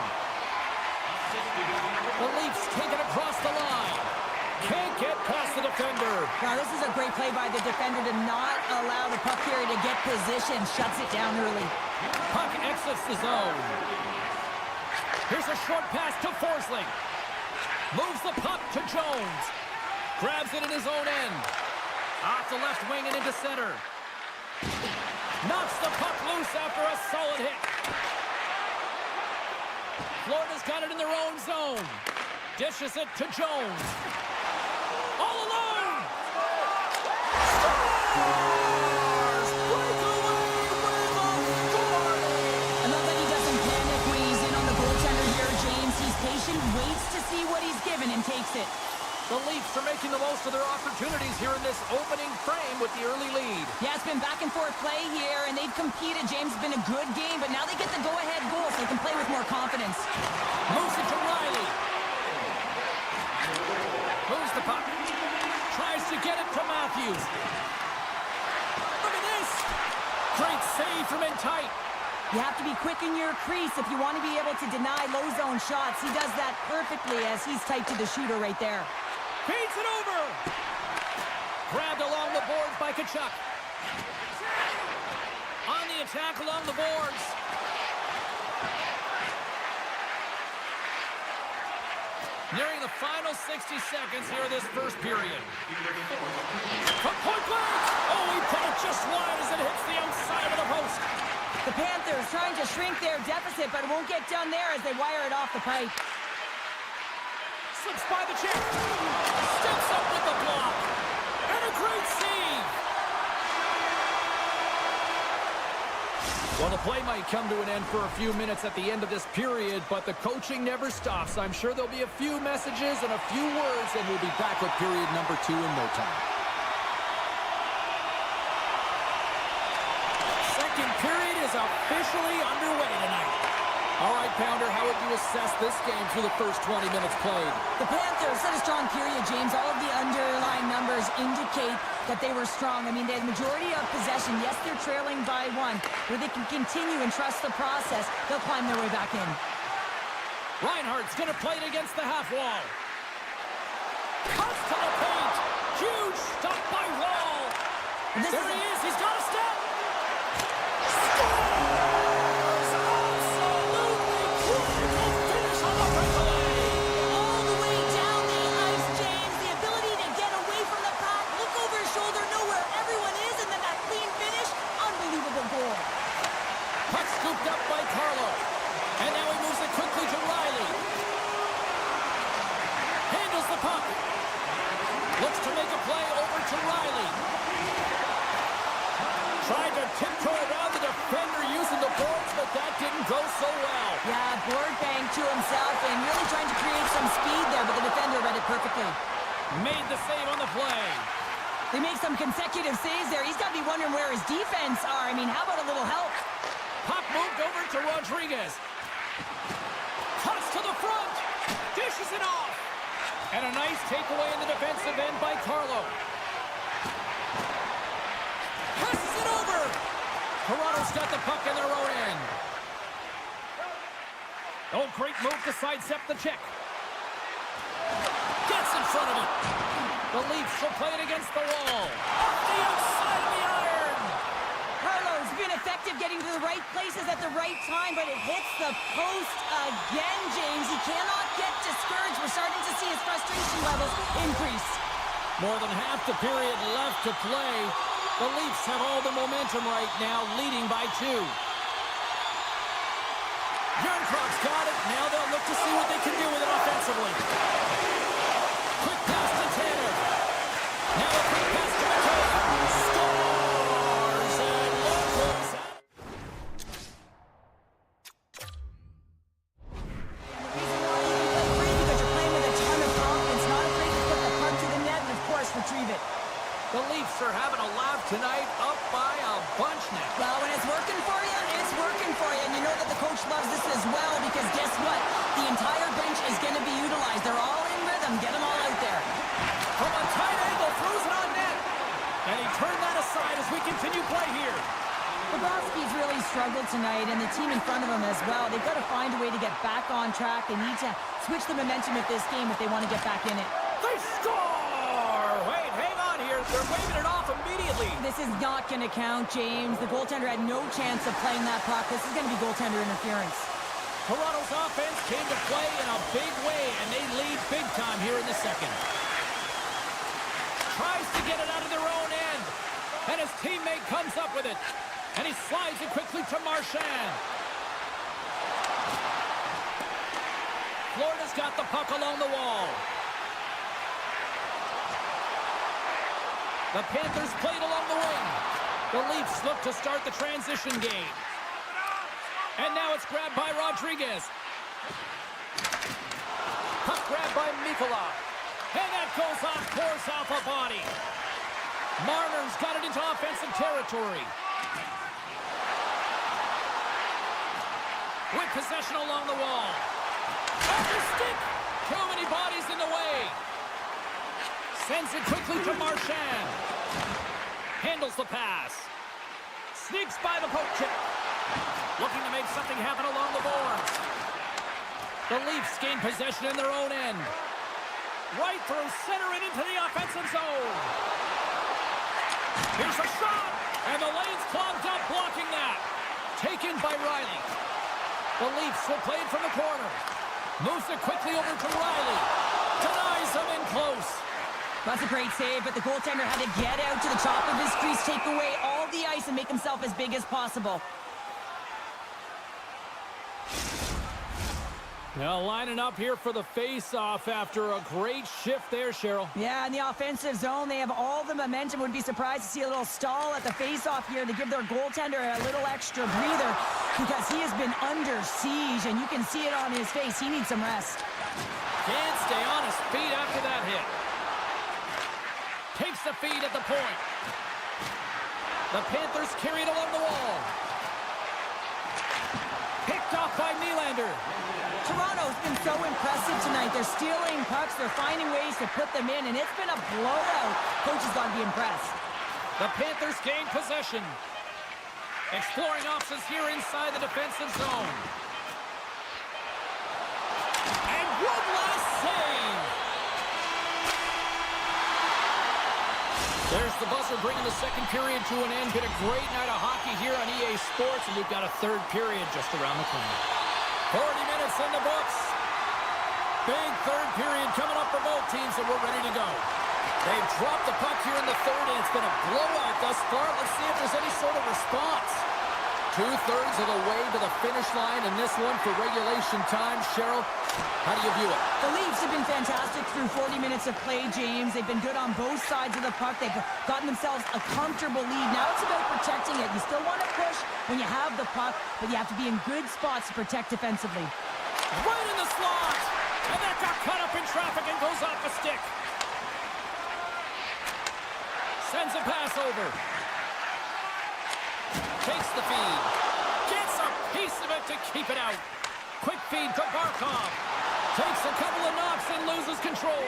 The Leafs take it across the line. Can't get past the defender. Now, this is a great play by the defender to not allow the puck carrier to get position. Shuts it down early. Puck exits the zone. Here's a short pass to Forsling. Moves the puck to Jones. Grabs it in his own end. Off the left wing and into center. Knocks the puck loose after a solid hit. Florida's got it in their own zone. Dishes it to Jones. All alone! Scores! Breakaway with authority! I love that he doesn't panic when he's in on the goaltender here, James. He's patient, waits to see what he's given, and takes it. The Leafs are making the most of their opportunities here in this opening frame with the early lead. Yeah, it's been back and forth play here, and they've competed. James, has been a good game, but now they get the go-ahead goal, so they can play with more confidence. Moves it to Riley. Moves the puck. Tries to get it to Matthews. Look at this! Great save from in tight. You have to be quick in your crease if you want to be able to deny low zone shots. He does that perfectly as he's tight to the shooter right there. Feeds it over. Grabbed along the boards by Tkachuk. On the attack along the boards. Nearing the final 60 seconds here of this first period. From point blank. Oh, he put it just wide as it hits the outside of the post. The Panthers trying to shrink their deficit, but it won't get done there as they wire it off the pipe. Slips by the check. Steps up with the block. And a great save. Well, the play might come to an end for a few minutes at the end of this period, but the coaching never stops. I'm sure there'll be a few messages and a few words, and we'll be back with period number 2 in no time. Second period is officially underway tonight. All right, Pounder, how would you assess this game through the first 20 minutes played? The Panthers had a strong period, James. All of the underlying numbers indicate that they were strong. I mean, they had majority of possession. Yes, they're trailing by 1. Where they can continue and trust the process, they'll climb their way back in. Reinhardt's going to play it against the half wall. Cuts to the paint. Huge stop by Wall. There he is. He's got a step. Scores! Absolutely critical finish on the breakaway. All the way down the ice, James. The ability to get away from the pack, look over his shoulder, know where everyone is, and then that clean finish. Unbelievable goal. Puck scooped up by Carlo. And now he moves it quickly to Riley. Handles the puck. Looks to make a play over to Riley. Tried to tiptoe around the defender using the boards, but that didn't go so well. Yeah, board bang to himself and really trying to create some speed there, but the defender read it perfectly. Made the save on the play. They make some consecutive saves there. He's got to be wondering where his defense are. I mean, how about a little help? Puck moved over to Rodriguez. Cuts to the front. Dishes it off. And a nice takeaway in the defensive end by Carlo. Passes it over. Toronto's got the puck in their own end. Oh, great move to sidestep the check. Gets in front of it. The Leafs will play it against the wall. Off the outside of the iron. Carlo's been effective getting to the right places at the right time, but it hits the post again, James. He cannot get discouraged. We're starting to see his frustration levels increase. More than half the period left to play. The Leafs have all the momentum right now, leading by 2. Jarnkrok's got it. Now they'll look to see what they can do with it offensively. Quick pass to Tanner. Now a quick pass to McKay. Scores and locals. Because you're playing with a ton of confidence, not afraid to put the puck to the net and, of course, retrieve it. The Leafs are having a laugh tonight, up by a bunch now. Well, when it's working for you, it's working for you. And you know that the coach loves this as well because guess what? The entire bench is going to be utilized. They're all in rhythm. Get them all out there. From a tight angle, throws it on net. And he turned that aside as we continue play here. Bobrovsky's really struggled tonight, and the team in front of him as well. They've got to find a way to get back on track. They need to switch the momentum of this game if they want to get back in it. They score! Wait, hang on here. They're waving it off immediately. This is not going to count, James. The goaltender had no chance of playing that puck. This is going to be goaltender interference. Toronto's offense came to play in a big way, and they lead big time here in the second. Tries to get it out of their own end, and his teammate comes up with it, and he slides it quickly to Marchand. Florida's got the puck along the wall. The Panthers played along the wing. The Leafs look to start the transition game. And now it's grabbed by Rodriguez. Puck grabbed by Mikula. And that goes off course off a body. Marner's got it into offensive territory. With possession along the wall. Off the stick. Too many bodies in the way. Sends it quickly to Marchand. Handles the pass. Sneaks by the poke check. Looking to make something happen along the boards. The Leafs gain possession in their own end. Right through center and into the offensive zone. Here's a shot. And the lane's clogged up blocking that. Taken by Riley. The Leafs will play it from the corner. Moves it quickly over to Riley. Denies him in close. That's a great save, but the goaltender had to get out to the top of his crease, take away all the ice, and make himself as big as possible. Now lining up here for the face-off after a great shift there, Cheryl. Yeah, in the offensive zone, they have all the momentum. Would be surprised to see a little stall at the face-off here to give their goaltender a little extra breather because he has been under siege, and you can see it on his face. He needs some rest. Can't stay on his feet after that hit. Takes the feed at the point. The Panthers carry it along the wall. Picked off by Nylander. Toronto's been so impressive tonight. They're stealing pucks. They're finding ways to put them in, and it's been a blowout. Coach has got to be impressed. The Panthers gain possession. Exploring options here inside the defensive zone. And one last save. There's the buzzer bringing the second period to an end. Been a great night of hockey here on EA Sports, and we've got a third period just around the corner. 40 minutes in the books. Big third period coming up for both teams, and we're ready to go. They've dropped the puck here in the third, and it's been a blowout thus far. Let's see if there's any sort of response. 2/3 of the way to the finish line in this one for regulation time. Cheryl, how do you view it? The Leafs have been fantastic through 40 minutes of play, James. They've been good on both sides of the puck. They've gotten themselves a comfortable lead. Now it's about protecting it. You still want to push when you have the puck, but you have to be in good spots to protect defensively. Right in the slot! And that got caught up in traffic and goes off the stick. Sends a pass over. Takes the feed. Gets a piece of it to keep it out. Quick feed to Barkov. Takes a couple of knocks and loses control.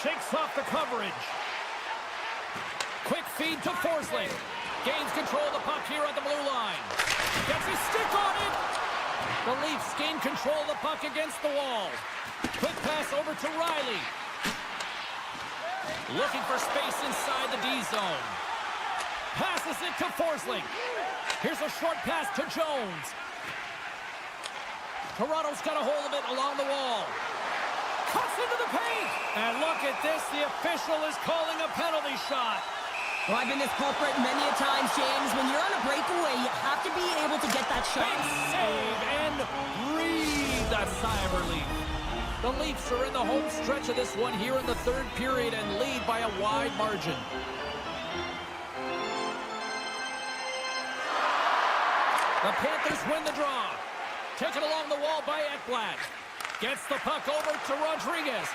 Shakes off the coverage. Quick feed to Forsling. Gains control of the puck here at the blue line. Gets his stick on it. The Leafs gain control of the puck against the wall. Quick pass over to Riley. Looking for space inside the D zone. Passes it to Forsling. Here's a short pass to Jones. Toronto's got a hold of it along the wall. Cuts into the paint. And look at this. The official is calling a penalty shot. Well, I've been this culprit many a times, James. When you're on a breakaway, you have to be able to get that shot. Big save and breathe a sigh of relief. The Leafs are in the home stretch of this one here in the third period and lead by a wide margin. The Panthers win the draw. Taken along the wall by Ekblad. Gets the puck over to Rodriguez.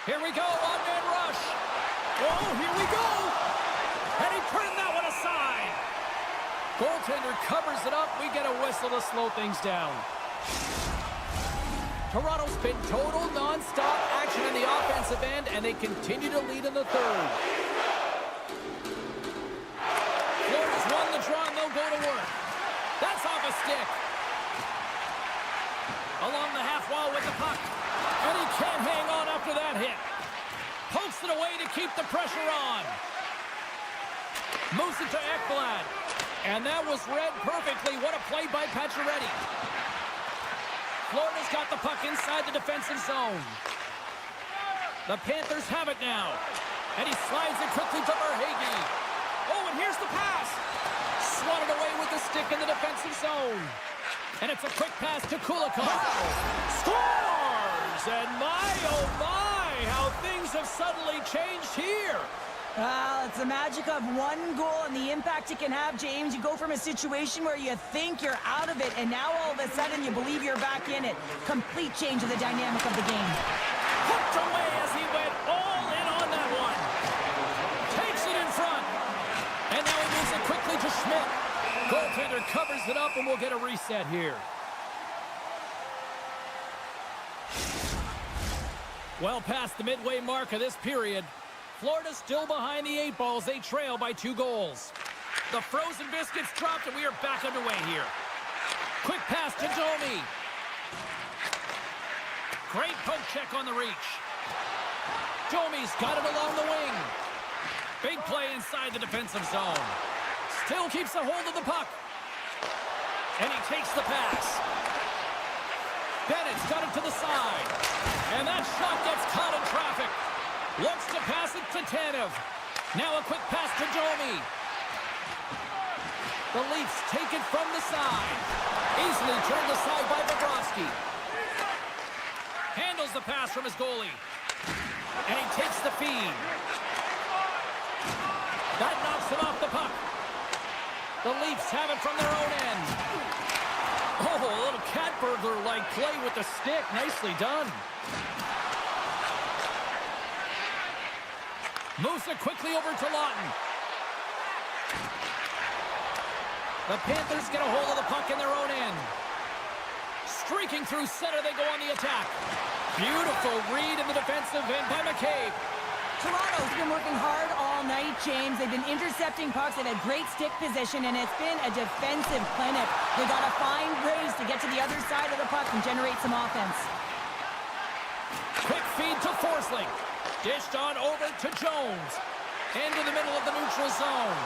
Here we go, one-man rush. Oh, here we go. And he turned that one aside. Goaltender covers it up. We get a whistle to slow things down. Toronto's been total non-stop action in the offensive end, and they continue to lead in the third. Florida's won the draw, and they'll go to work. That's off a stick. Along the half wall with the puck. And he can't hang on after that hit. Pokes it away to keep the pressure on. Moves it to Ekblad. And that was read perfectly. What a play by Pacioretty. Florida's got the puck inside the defensive zone. The Panthers have it now. And he slides it quickly to Verhaeghe. Oh, and here's the pass. Swatted away with the stick in the defensive zone. And it's a quick pass to Kulikov. Scores! And my, oh my, how things have suddenly changed here. Well, it's the magic of one goal and the impact it can have, James. You go from a situation where you think you're out of it, and now all of a sudden you believe you're back in it. Complete change of the dynamic of the game. Hooked away as he went all in on that one. Takes it in front. And now he moves it quickly to Schmidt. Goaltender covers it up, and we'll get a reset here. Well past the midway mark of this period, Florida's still behind the 8 balls. They trail by 2 goals. The frozen biscuits dropped, and we are back underway here. Quick pass to Domi. Great poke check on the reach. Domi's got it along the wing. Big play inside the defensive zone. Still keeps a hold of the puck. And he takes the pass. Bennett's got it to the side. And that shot gets caught in traffic. Looks to pass it to Tanev. Now a quick pass to Domi. The Leafs take it from the side. Easily turned aside by Bobrovsky. the pass from his goalie. And he takes the feed. That knocks him off the puck. The Leafs have it from their own end. Oh, a little cat burglar-like play with the stick. Nicely done. Moves it quickly over to Lawton. The Panthers get a hold of the puck in their own end. Streaking through center, they go on the attack. Beautiful read in the defensive end by McCabe. Toronto's been working hard all night, James. They've been intercepting pucks. They've had great stick position, and it's been a defensive clinic. They got to find ways to get to the other side of the puck and generate some offense. Quick feed to Forsling. Dished on over to Jones. Into the middle of the neutral zone.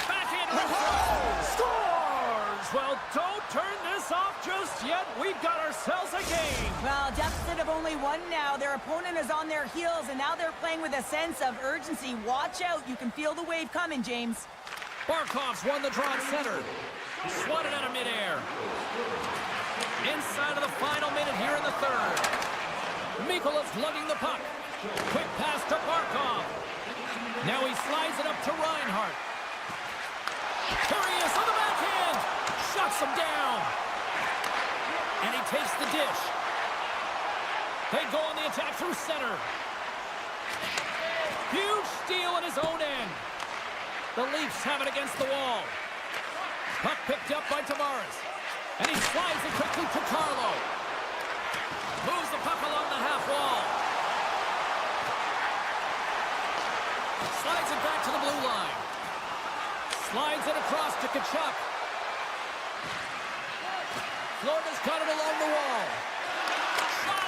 Back in front. Scores! Well, don't turn this off just yet. We've got ourselves a game. Well, deficit of only one now. Their opponent is on their heels, and now they're playing with a sense of urgency. Watch out. You can feel the wave coming, James. Barkov's won the draw at center. Swatted out of midair. Inside of the final minute here in the third. Mikola's lugging the puck. Quick pass to Barkov. Now he slides it up to Reinhart. Here he is on the backhand. Shuts him down. And he takes the dish. They go on the attack through center. Huge steal in his own end. The Leafs have it against the wall. Puck picked up by Tavares. And he slides it quickly to Carlo. Moves the puck along the half wall. Slides it back to the blue line. Slides it across to Tkachuk. Florida's got it along the wall. Shot.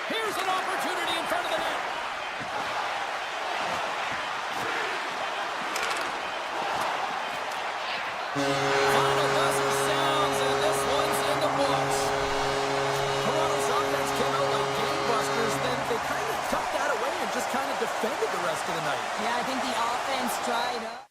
Here's an opportunity in front of the net. Final buzzer sounds, and this one's in the books. Toronto's offense came out like gangbusters, then they kind of tucked that away and just kind of defended the rest of the night. Yeah, I think the offense dried up.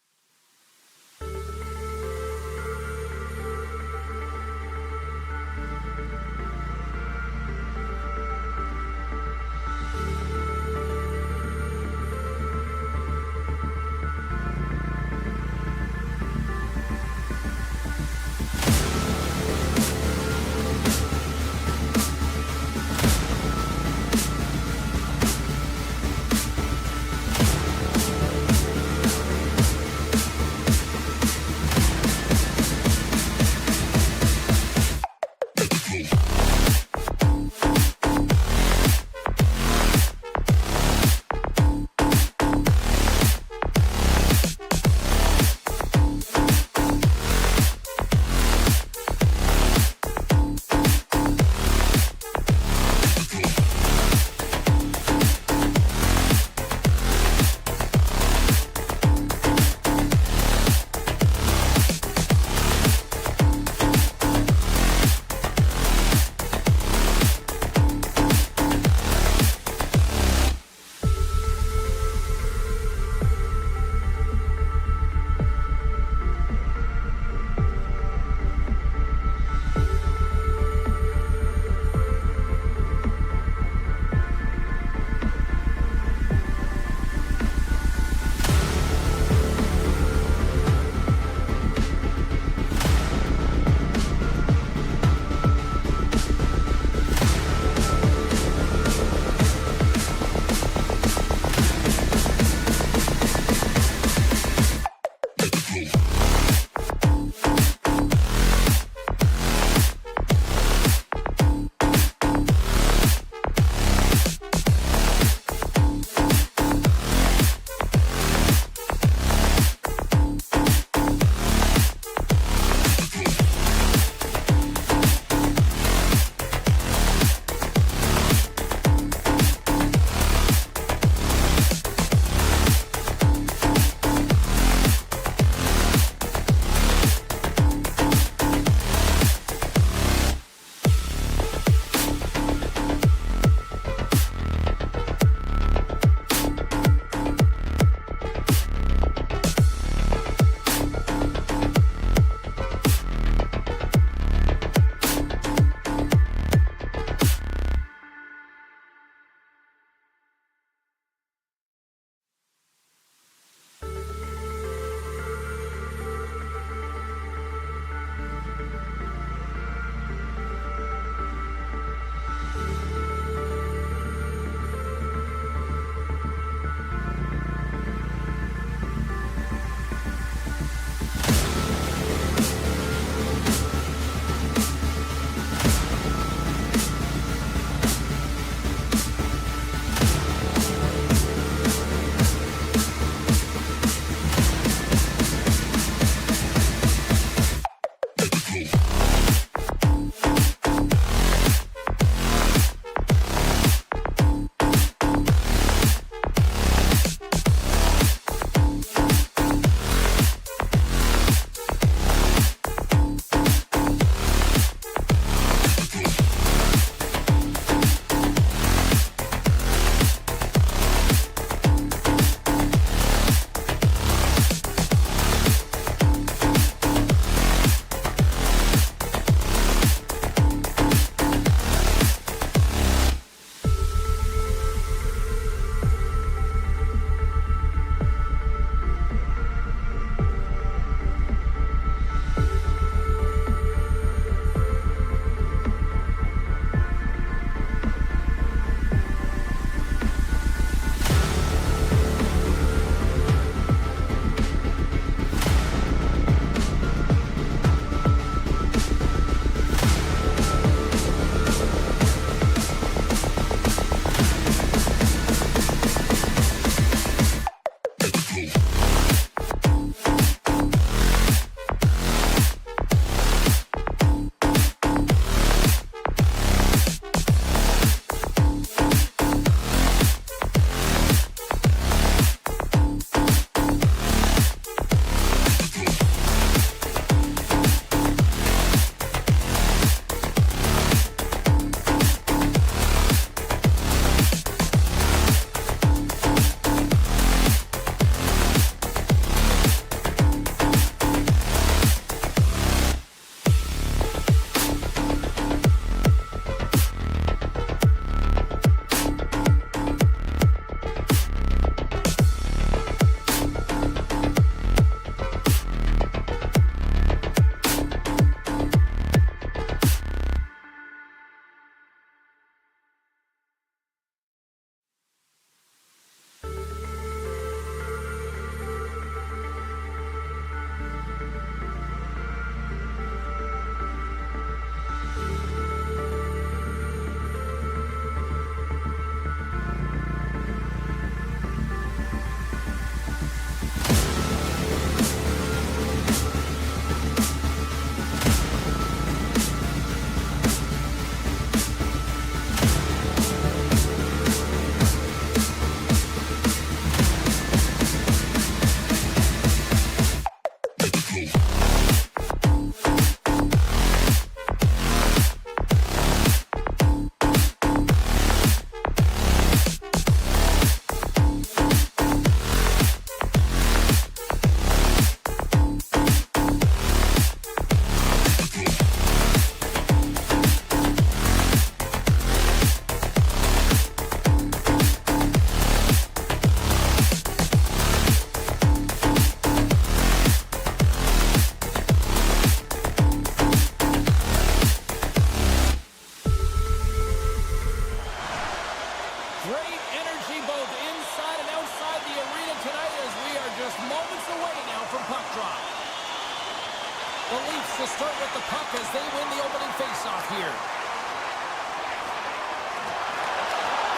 off here.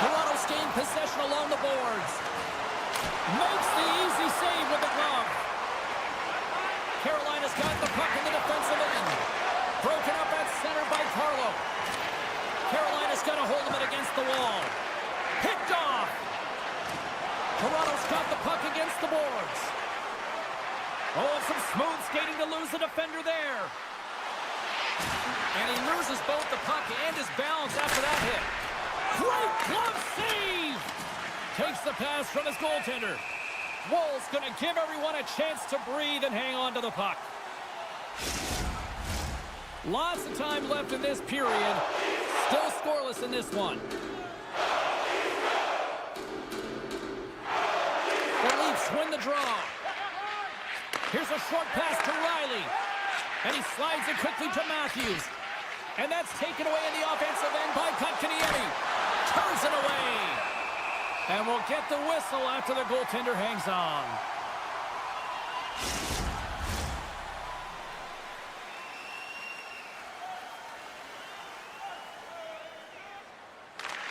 Toronto's gained possession along the boards. Makes the easy save with the glove. Carolina's got the puck in the defensive end. Broken up at center by Carlo. Carolina's got a hold of it against the wall. Picked off. Toronto's got the puck against the boards. Oh, some smooth skating to lose the defender there. And he loses both the puck and his balance after that hit. Great glove save! Takes the pass from his goaltender. Woll's going to give everyone a chance to breathe and hang on to the puck. Lots of time left in this period. Still scoreless in this one. The Leafs win the draw. Here's a short pass to Riley. And he slides it quickly to Matthews. And that's taken away in the offensive end by Kotkaniemi. Turns it away. And we'll get the whistle after the goaltender hangs on.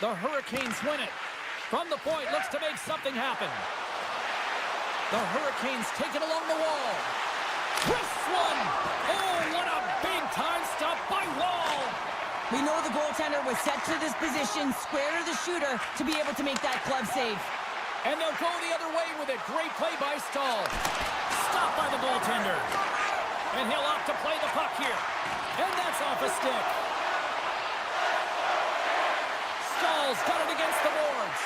The Hurricanes win it. From the point, looks to make something happen. The Hurricanes take it along the wall. Twists one. Oh, what a big-time stop by Wall. We know the goaltender was set to this position, square to the shooter, to be able to make that glove save. And they'll go the other way with it. Great play by Stahl. Stopped by the goaltender. And he'll opt to play the puck here. And that's off a stick. Stahl's got it against the boards.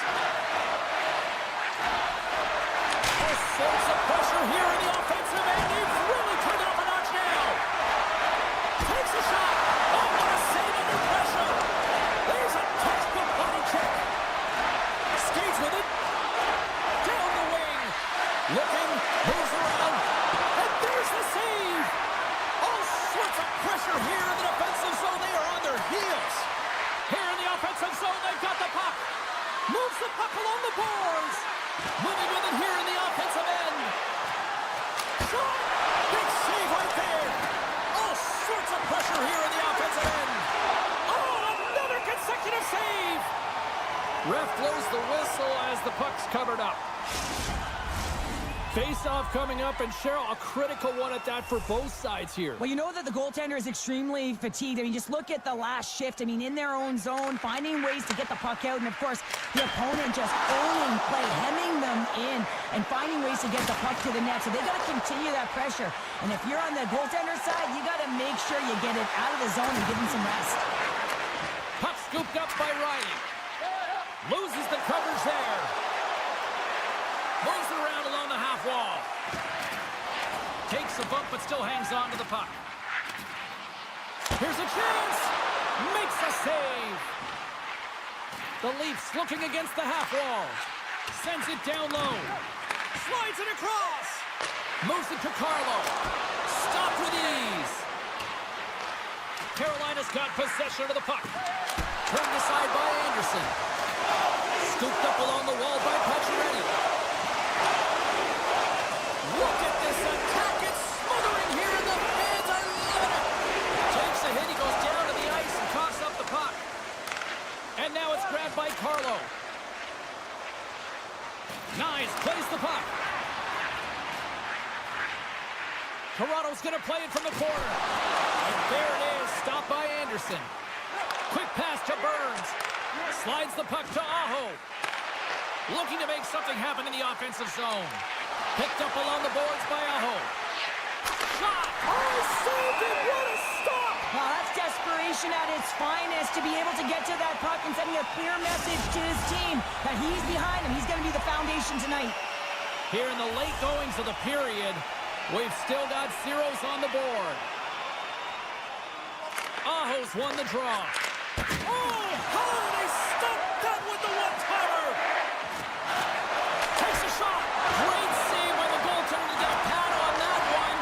All sorts of pressure here in the offensive end. He's really turned it up a notch now. Takes a shot. Oh, what a save under pressure. There's a textbook body check. Skates with it. Down the wing. Looking. Moves around. And there's the save. All sorts of pressure here in the defensive zone. They are on their heels. Here in the offensive zone, they've got the puck. Moves the puck along the boards. Moving with it here in the offensive end. Shot! Big save right there. All sorts of pressure here in the offensive end. Oh, another consecutive save. Ref blows the whistle as the puck's covered up. Face-off coming up, and Cheryl, a critical one at that for both sides here. Well, you know that the goaltender is extremely fatigued. I mean, just look at the last shift. I mean, in their own zone, finding ways to get the puck out, and of course, the opponent just owning play, hemming them in, and finding ways to get the puck to the net. So they got to continue that pressure. And if you're on the goaltender side, you got to make sure you get it out of the zone and give him some rest. Puck scooped up by Riley. Loses the coverage there. Moves it around along the half wall. Takes a bump, but still hangs on to the puck. Here's a chance. Makes a save. The Leafs looking against the half wall. Sends it down low. Slides it across. Moves it to Carlo. Stopped with ease. Carolina's got possession of the puck. Turned aside by Anderson. Scooped up along the wall by Pacioretty. Look at this attack. It's smothering here, and the fans are loving it. Takes a hit. He goes down to the ice and coughs up the puck. And now it's grabbed by Carlo. Nice. Plays the puck. Toronto's going to play it from the corner. And there it is. Stopped by Anderson. Quick pass to Burns. Slides the puck to Aho. Looking to make something happen in the offensive zone. Picked up along the boards by Aho. Shot! Oh, saved it! What a stop! Well, that's desperation at its finest to be able to get to that puck and sending a clear message to his team that he's behind him. He's going to be the foundation tonight. Here in the late goings of the period, we've still got zeros on the board. Aho's won the draw. Oh, how did they stop that with the one-timer? Takes a shot. Great save by the goaltender to get a pad on that one.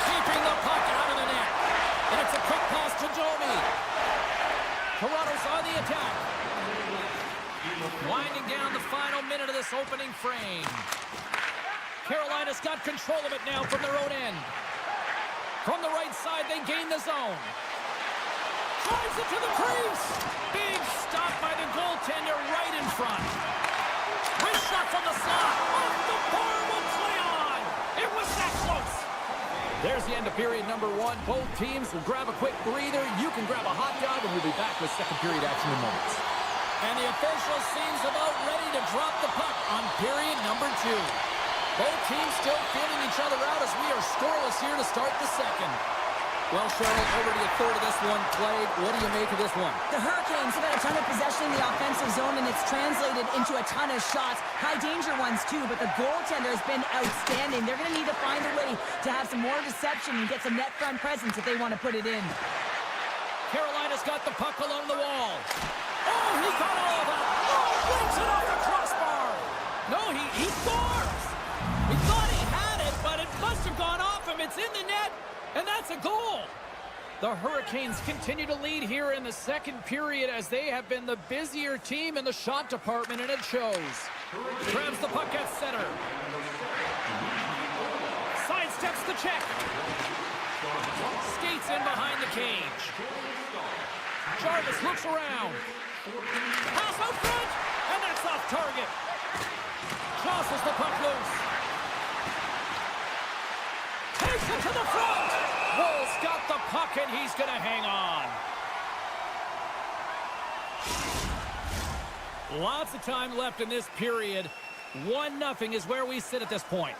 Keeping the puck out of the net. And it's a quick pass to Domi. Toronto's on the attack. Winding down the final minute of this opening frame. Carolina's got control of it now from their own end. From the right side, they gain the zone. Drives it to the crease. Big stop by the goaltender right in front. Wrist shot from the slot. Off the bar will play on. It was that close. There's the end of period number 1. Both teams will grab a quick breather. You can grab a hot dog, and we'll be back with second period action in moments. And the official seems about ready to drop the puck on period number 2. Both teams still feeling each other out as we are scoreless here to start the second. Well, Cheryl, over to the third of this one played. What do you make of this one? The Hurricanes have had a ton of possession in the offensive zone, and it's translated into a ton of shots. High-danger ones, too, but the goaltender has been outstanding. They're going to need to find a way to have some more deception and get some net front presence if they want to put it in. Carolina's got the puck along the wall. Oh, he got all of that. Oh, brings it off the crossbar. No, he scores. He thought he had it, but it must have gone off him. It's in the net. And that's a goal. The Hurricanes continue to lead here in the second period as they have been the busier team in the shot department, and it shows. Grabs the puck at center. Sidesteps the check. Skates in behind the cage. Jarvis looks around. Pass out front, and that's off target. Tosses the puck loose. Takes it to the front. Wolf's got the puck, and he's going to hang on. Lots of time left in this period. 1-0 is where we sit at this point.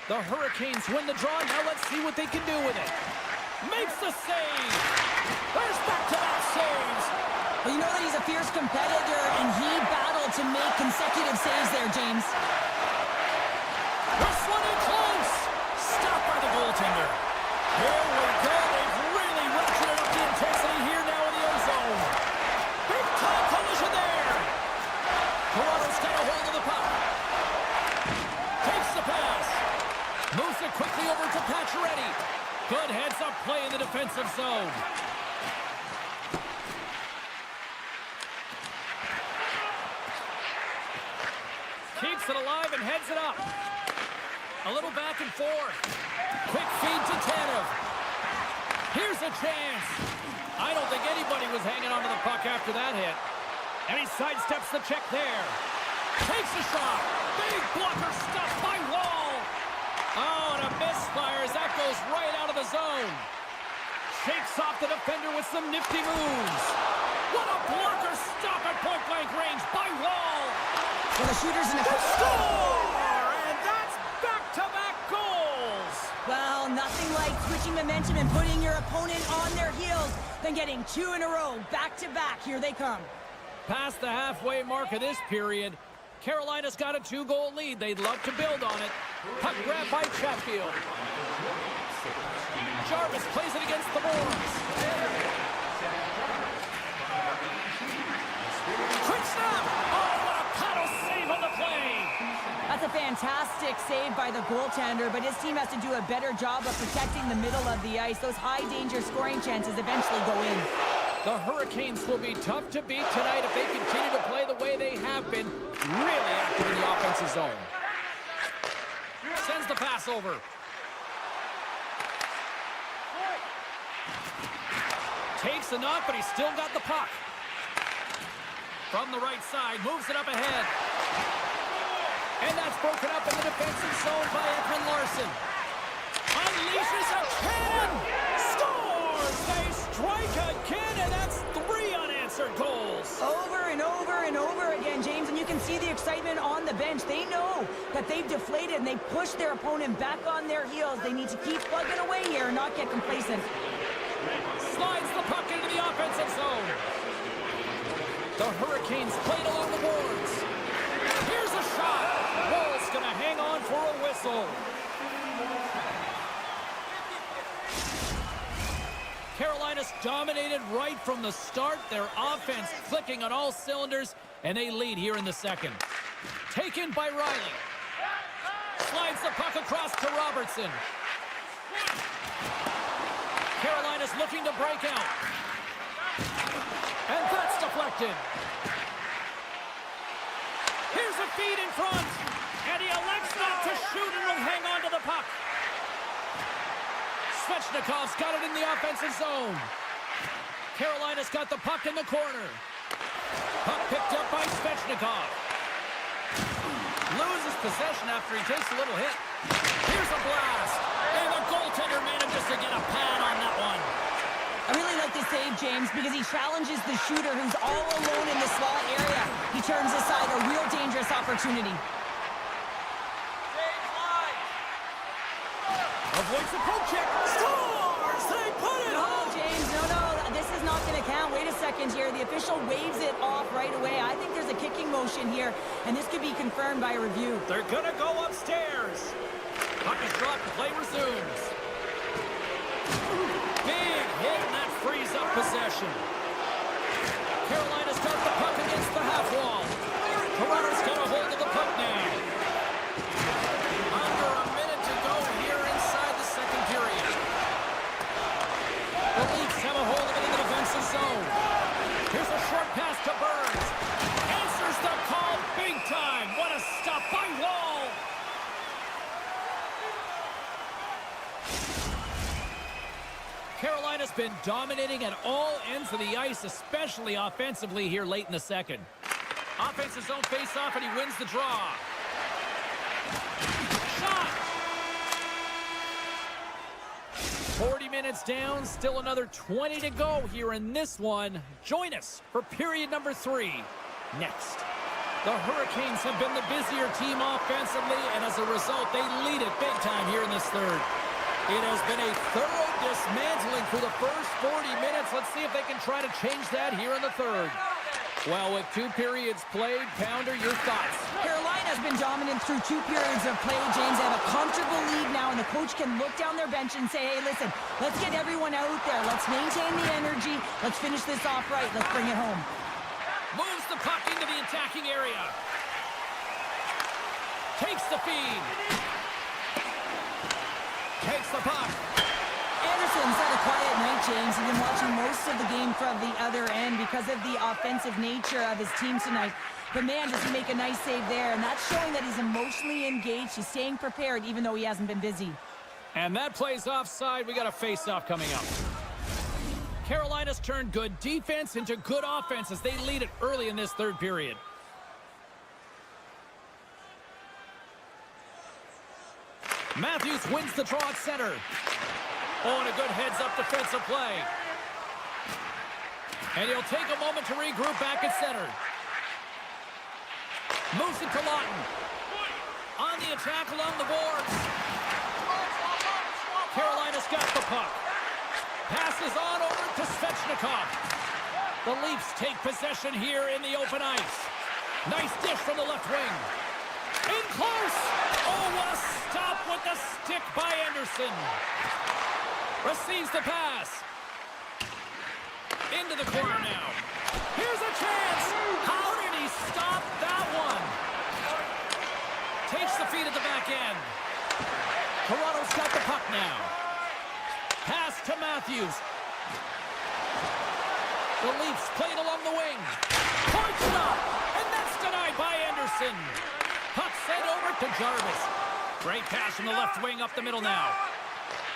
The Hurricanes win the draw. Now let's see what they can do with it. Makes the save. There's back-to-back saves. Well, you know that he's a fierce competitor, and he battled to make consecutive saves there, James. This one in close. Stopped by the goaltender. Here we go. They've really ratcheted up the intensity here now in the ozone. Big time collision there. Toronto's got a hold of the puck. Takes the pass. Moves it quickly over to Pacioretty. Good heads-up play in the defensive zone. Keeps it alive and heads it up. A little back and forth. Quick feed to Tanev. Here's a chance. I don't think anybody was hanging onto the puck after that hit. And he sidesteps the check there. Takes a shot. Big blocker stuff by Wall. Oh, and a misfire as that goes right out of the zone. Shakes off the defender with some nifty moves. What a blocker stop at point-blank range by Wall. Well, the shooter's in a... Score! And that's back-to-back goals. Well, nothing like switching momentum and putting your opponent on their heels than getting 2 in a row, back-to-back. Here they come. Past the halfway mark of this period, Carolina's got a 2-goal lead. They'd love to build on it. Puck grab by Chatfield. Jarvis plays it against the boards. Quick snap! Oh, what a paddle save on the play! That's a fantastic save by the goaltender, but his team has to do a better job of protecting the middle of the ice. Those high-danger scoring chances eventually go in. The Hurricanes will be tough to beat tonight if they continue to play the way they have been, really active in the offensive zone. Sends the pass over. Takes a knock, but he's still got the puck. From the right side, moves it up ahead. And that's broken up in the defensive zone by Ekman Larson. Unleashes a cannon! Scores! They strike again, and that's 3 unanswered goals. Over and over and over again, James, and you can see the excitement on the bench. They know that they've deflated, and they push their opponent back on their heels. They need to keep plugging away here and not get complacent. Slides the puck into the offensive zone. The Hurricanes played along the boards. Here's a shot. Wall's going to hang on for a whistle. Carolina's dominated right from the start. Their offense clicking on all cylinders, and they lead here in the second. Taken by Riley. Slides the puck across to Robertson. Carolina's looking to break out. And that's deflected. Here's a feed in front. And he elects not to shoot and will hang on to the puck. Svechnikov's got it in the offensive zone. Carolina's got the puck in the corner. Puck picked up by Svechnikov. Loses possession after he takes a little hit. Here's a blast. And the goaltender manages to get a pad on that one. I really like this save, James, because he challenges the shooter who's all alone in the slot area. He turns aside a real dangerous opportunity. Avoids the poke check. Scores! They put it Oh, home! James, no. This is not going to count. Wait a second here. The official waves it off right away. I think there's a kicking motion here, and this could be confirmed by a review. They're going to go upstairs. Puck is dropped. Play resumes. Big hit, and that frees up possession. Carolina's got the puck against the half wall. Toronto's got a hold of the puck now. Under a minute to go here inside the second period. The Leafs have a hold of it in the defensive zone. Here's a short pass to Burns. Answers the call big time. What a stop by Wall. Carolina's been dominating at all ends of the ice, especially offensively here late in the second. Offensive zone face-off, and he wins the draw. Shot! 40 minutes down, still another 20 to go here in this one. Join us for period number 3 next. The Hurricanes have been the busier team offensively, and as a result, they lead it big time here in this third. It has been a thorough dismantling through the first 40 minutes. Let's see if they can try to change that here in the third. Well, with 2 periods played, Pounder, your thoughts? Carolina's been dominant through 2 periods of play, James. They have a comfortable lead now, and the coach can look down their bench and say, hey, listen, let's get everyone out there. Let's maintain the energy. Let's finish this off right. Let's bring it home. Moves the puck into the attacking area. Takes the feed. Takes the puck. Anderson's had a quiet night, James. He's been watching most of the game from the other end because of the offensive nature of his team tonight. But man, does he make a nice save there. And that's showing that he's emotionally engaged. He's staying prepared even though he hasn't been busy. And that plays offside. We got a face-off coming up. Carolina's turned good defense into good offense as they lead it early in this third period. Matthews wins the draw at center. Oh, and a good heads-up defensive play. And he'll take a moment to regroup back at center. Moves it to Lawton. On the attack along the boards. Carolina's got the puck. Passes on over to Svechnikov. The Leafs take possession here in the open ice. Nice dish from the left wing. In close. Oh, what a stop with the stick by Anderson. Receives the pass. Into the corner now. Here's a chance. How did he stop that one? Takes the feed at the back end. Toronto's got the puck now. Pass to Matthews. The Leafs played along the wing. Points it up. And that's denied by Anderson. Puck sent over to Jarvis. Great pass from the left wing up the middle now.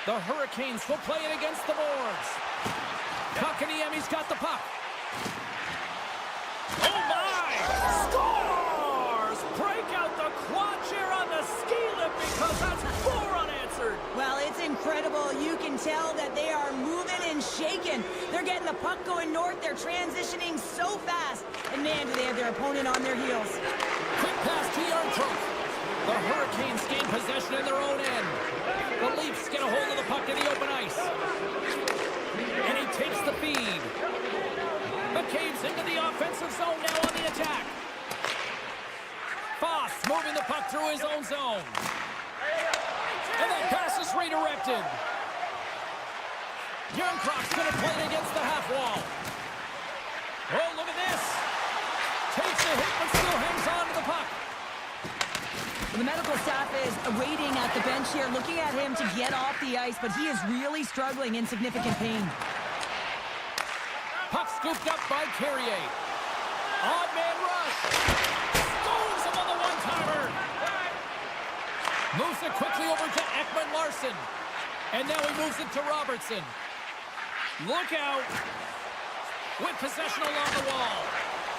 The Hurricanes will play it against the boards. Kotkaniemi's got the puck. Oh my! Scores! Break out the quad chair on the ski lift because that's 4 unanswered. Well, it's incredible. You can tell that they are moving and shaking. They're getting the puck going north. They're transitioning so fast. And man, do they have their opponent on their heels. Quick pass to Yarncroke. The Hurricanes gain possession in their own end. The Leafs get a hold of the puck in the open ice. And he takes the feed. McCabe's into the offensive zone now on the attack. Foss moving the puck through his own zone. And that pass is redirected. Yarncroke's going to play it against the half wall. Oh, look at this. Takes a hit but still hangs on to the puck. The medical staff is waiting at the bench here, looking at him to get off the ice, but he is really struggling in significant pain. Puck scooped up by Carrier. Odd man rush. Stones him on the one-timer. Moves it quickly over to Ekman Larson. And now he moves it to Robertson. Look out. With possession along the wall.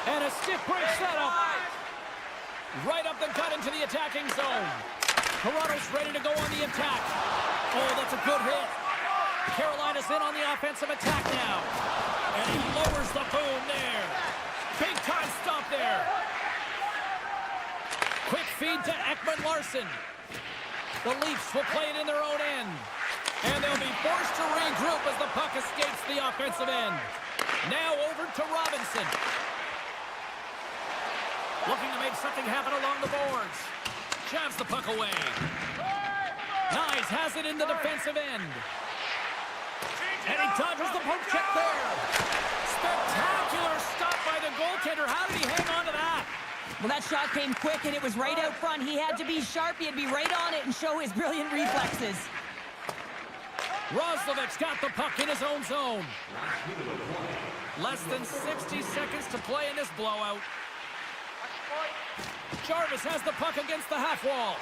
And a stick break setup. Right up the gut into the attacking zone. Toronto's ready to go on the attack. Oh, that's a good hit. Carolina's in on the offensive attack now. And he lowers the boom there. Big time stop there. Quick feed to Ekman-Larsson. The Leafs will play it in their own end. And they'll be forced to regroup as the puck escapes the offensive end. Now over to Robinson. Looking to make something happen along the boards. Jabs the puck away. Nyes has it in the defensive end. And he dodges the poke check there. Spectacular stop by the goaltender. How did he hang on to that? Well, that shot came quick, and it was right out front. He had to be sharp. He had to be right on it and show his brilliant reflexes. Roslovic's got the puck in his own zone. Less than 60 seconds to play in this blowout. Jarvis has the puck against the half wall.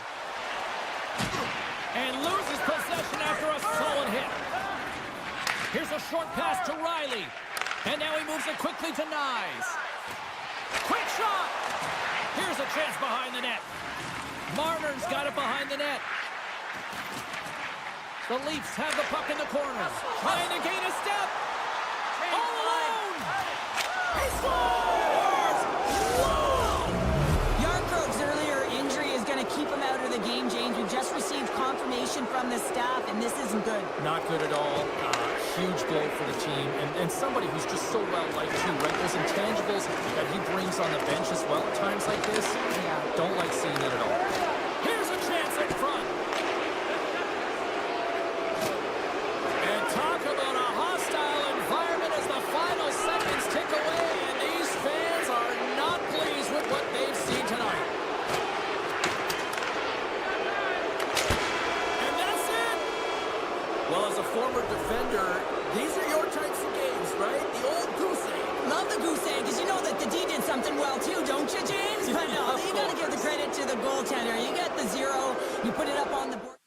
And loses possession after a solid hit. Here's a short pass to Riley. And now he moves it quickly to Nyes. Quick shot! Here's a chance behind the net. Marner's got it behind the net. The Leafs have the puck in the corner. Trying to gain a step. All alone! He scores! Whoa! Yarncroke's earlier injury is going to keep him out of the game, James. We've just received confirmation from the staff, and this isn't good. Not good at all. Huge blow for the team. And somebody who's just so well-liked, too, right? Those intangibles that he brings on the bench as well at times like this. Yeah. Don't like seeing it at all. Here's a chance in front. And talk about a hostile environment as the final seconds tick away, and these fans are not pleased with what they've seen tonight. And that's it. Well, as a former defender, these are your types of games, right? The old goose egg. Love the goose egg, because you know that the D did something well, too, don't you, James? But no, you got to give the credit to the goaltender. You got the 0, you put it up on the board.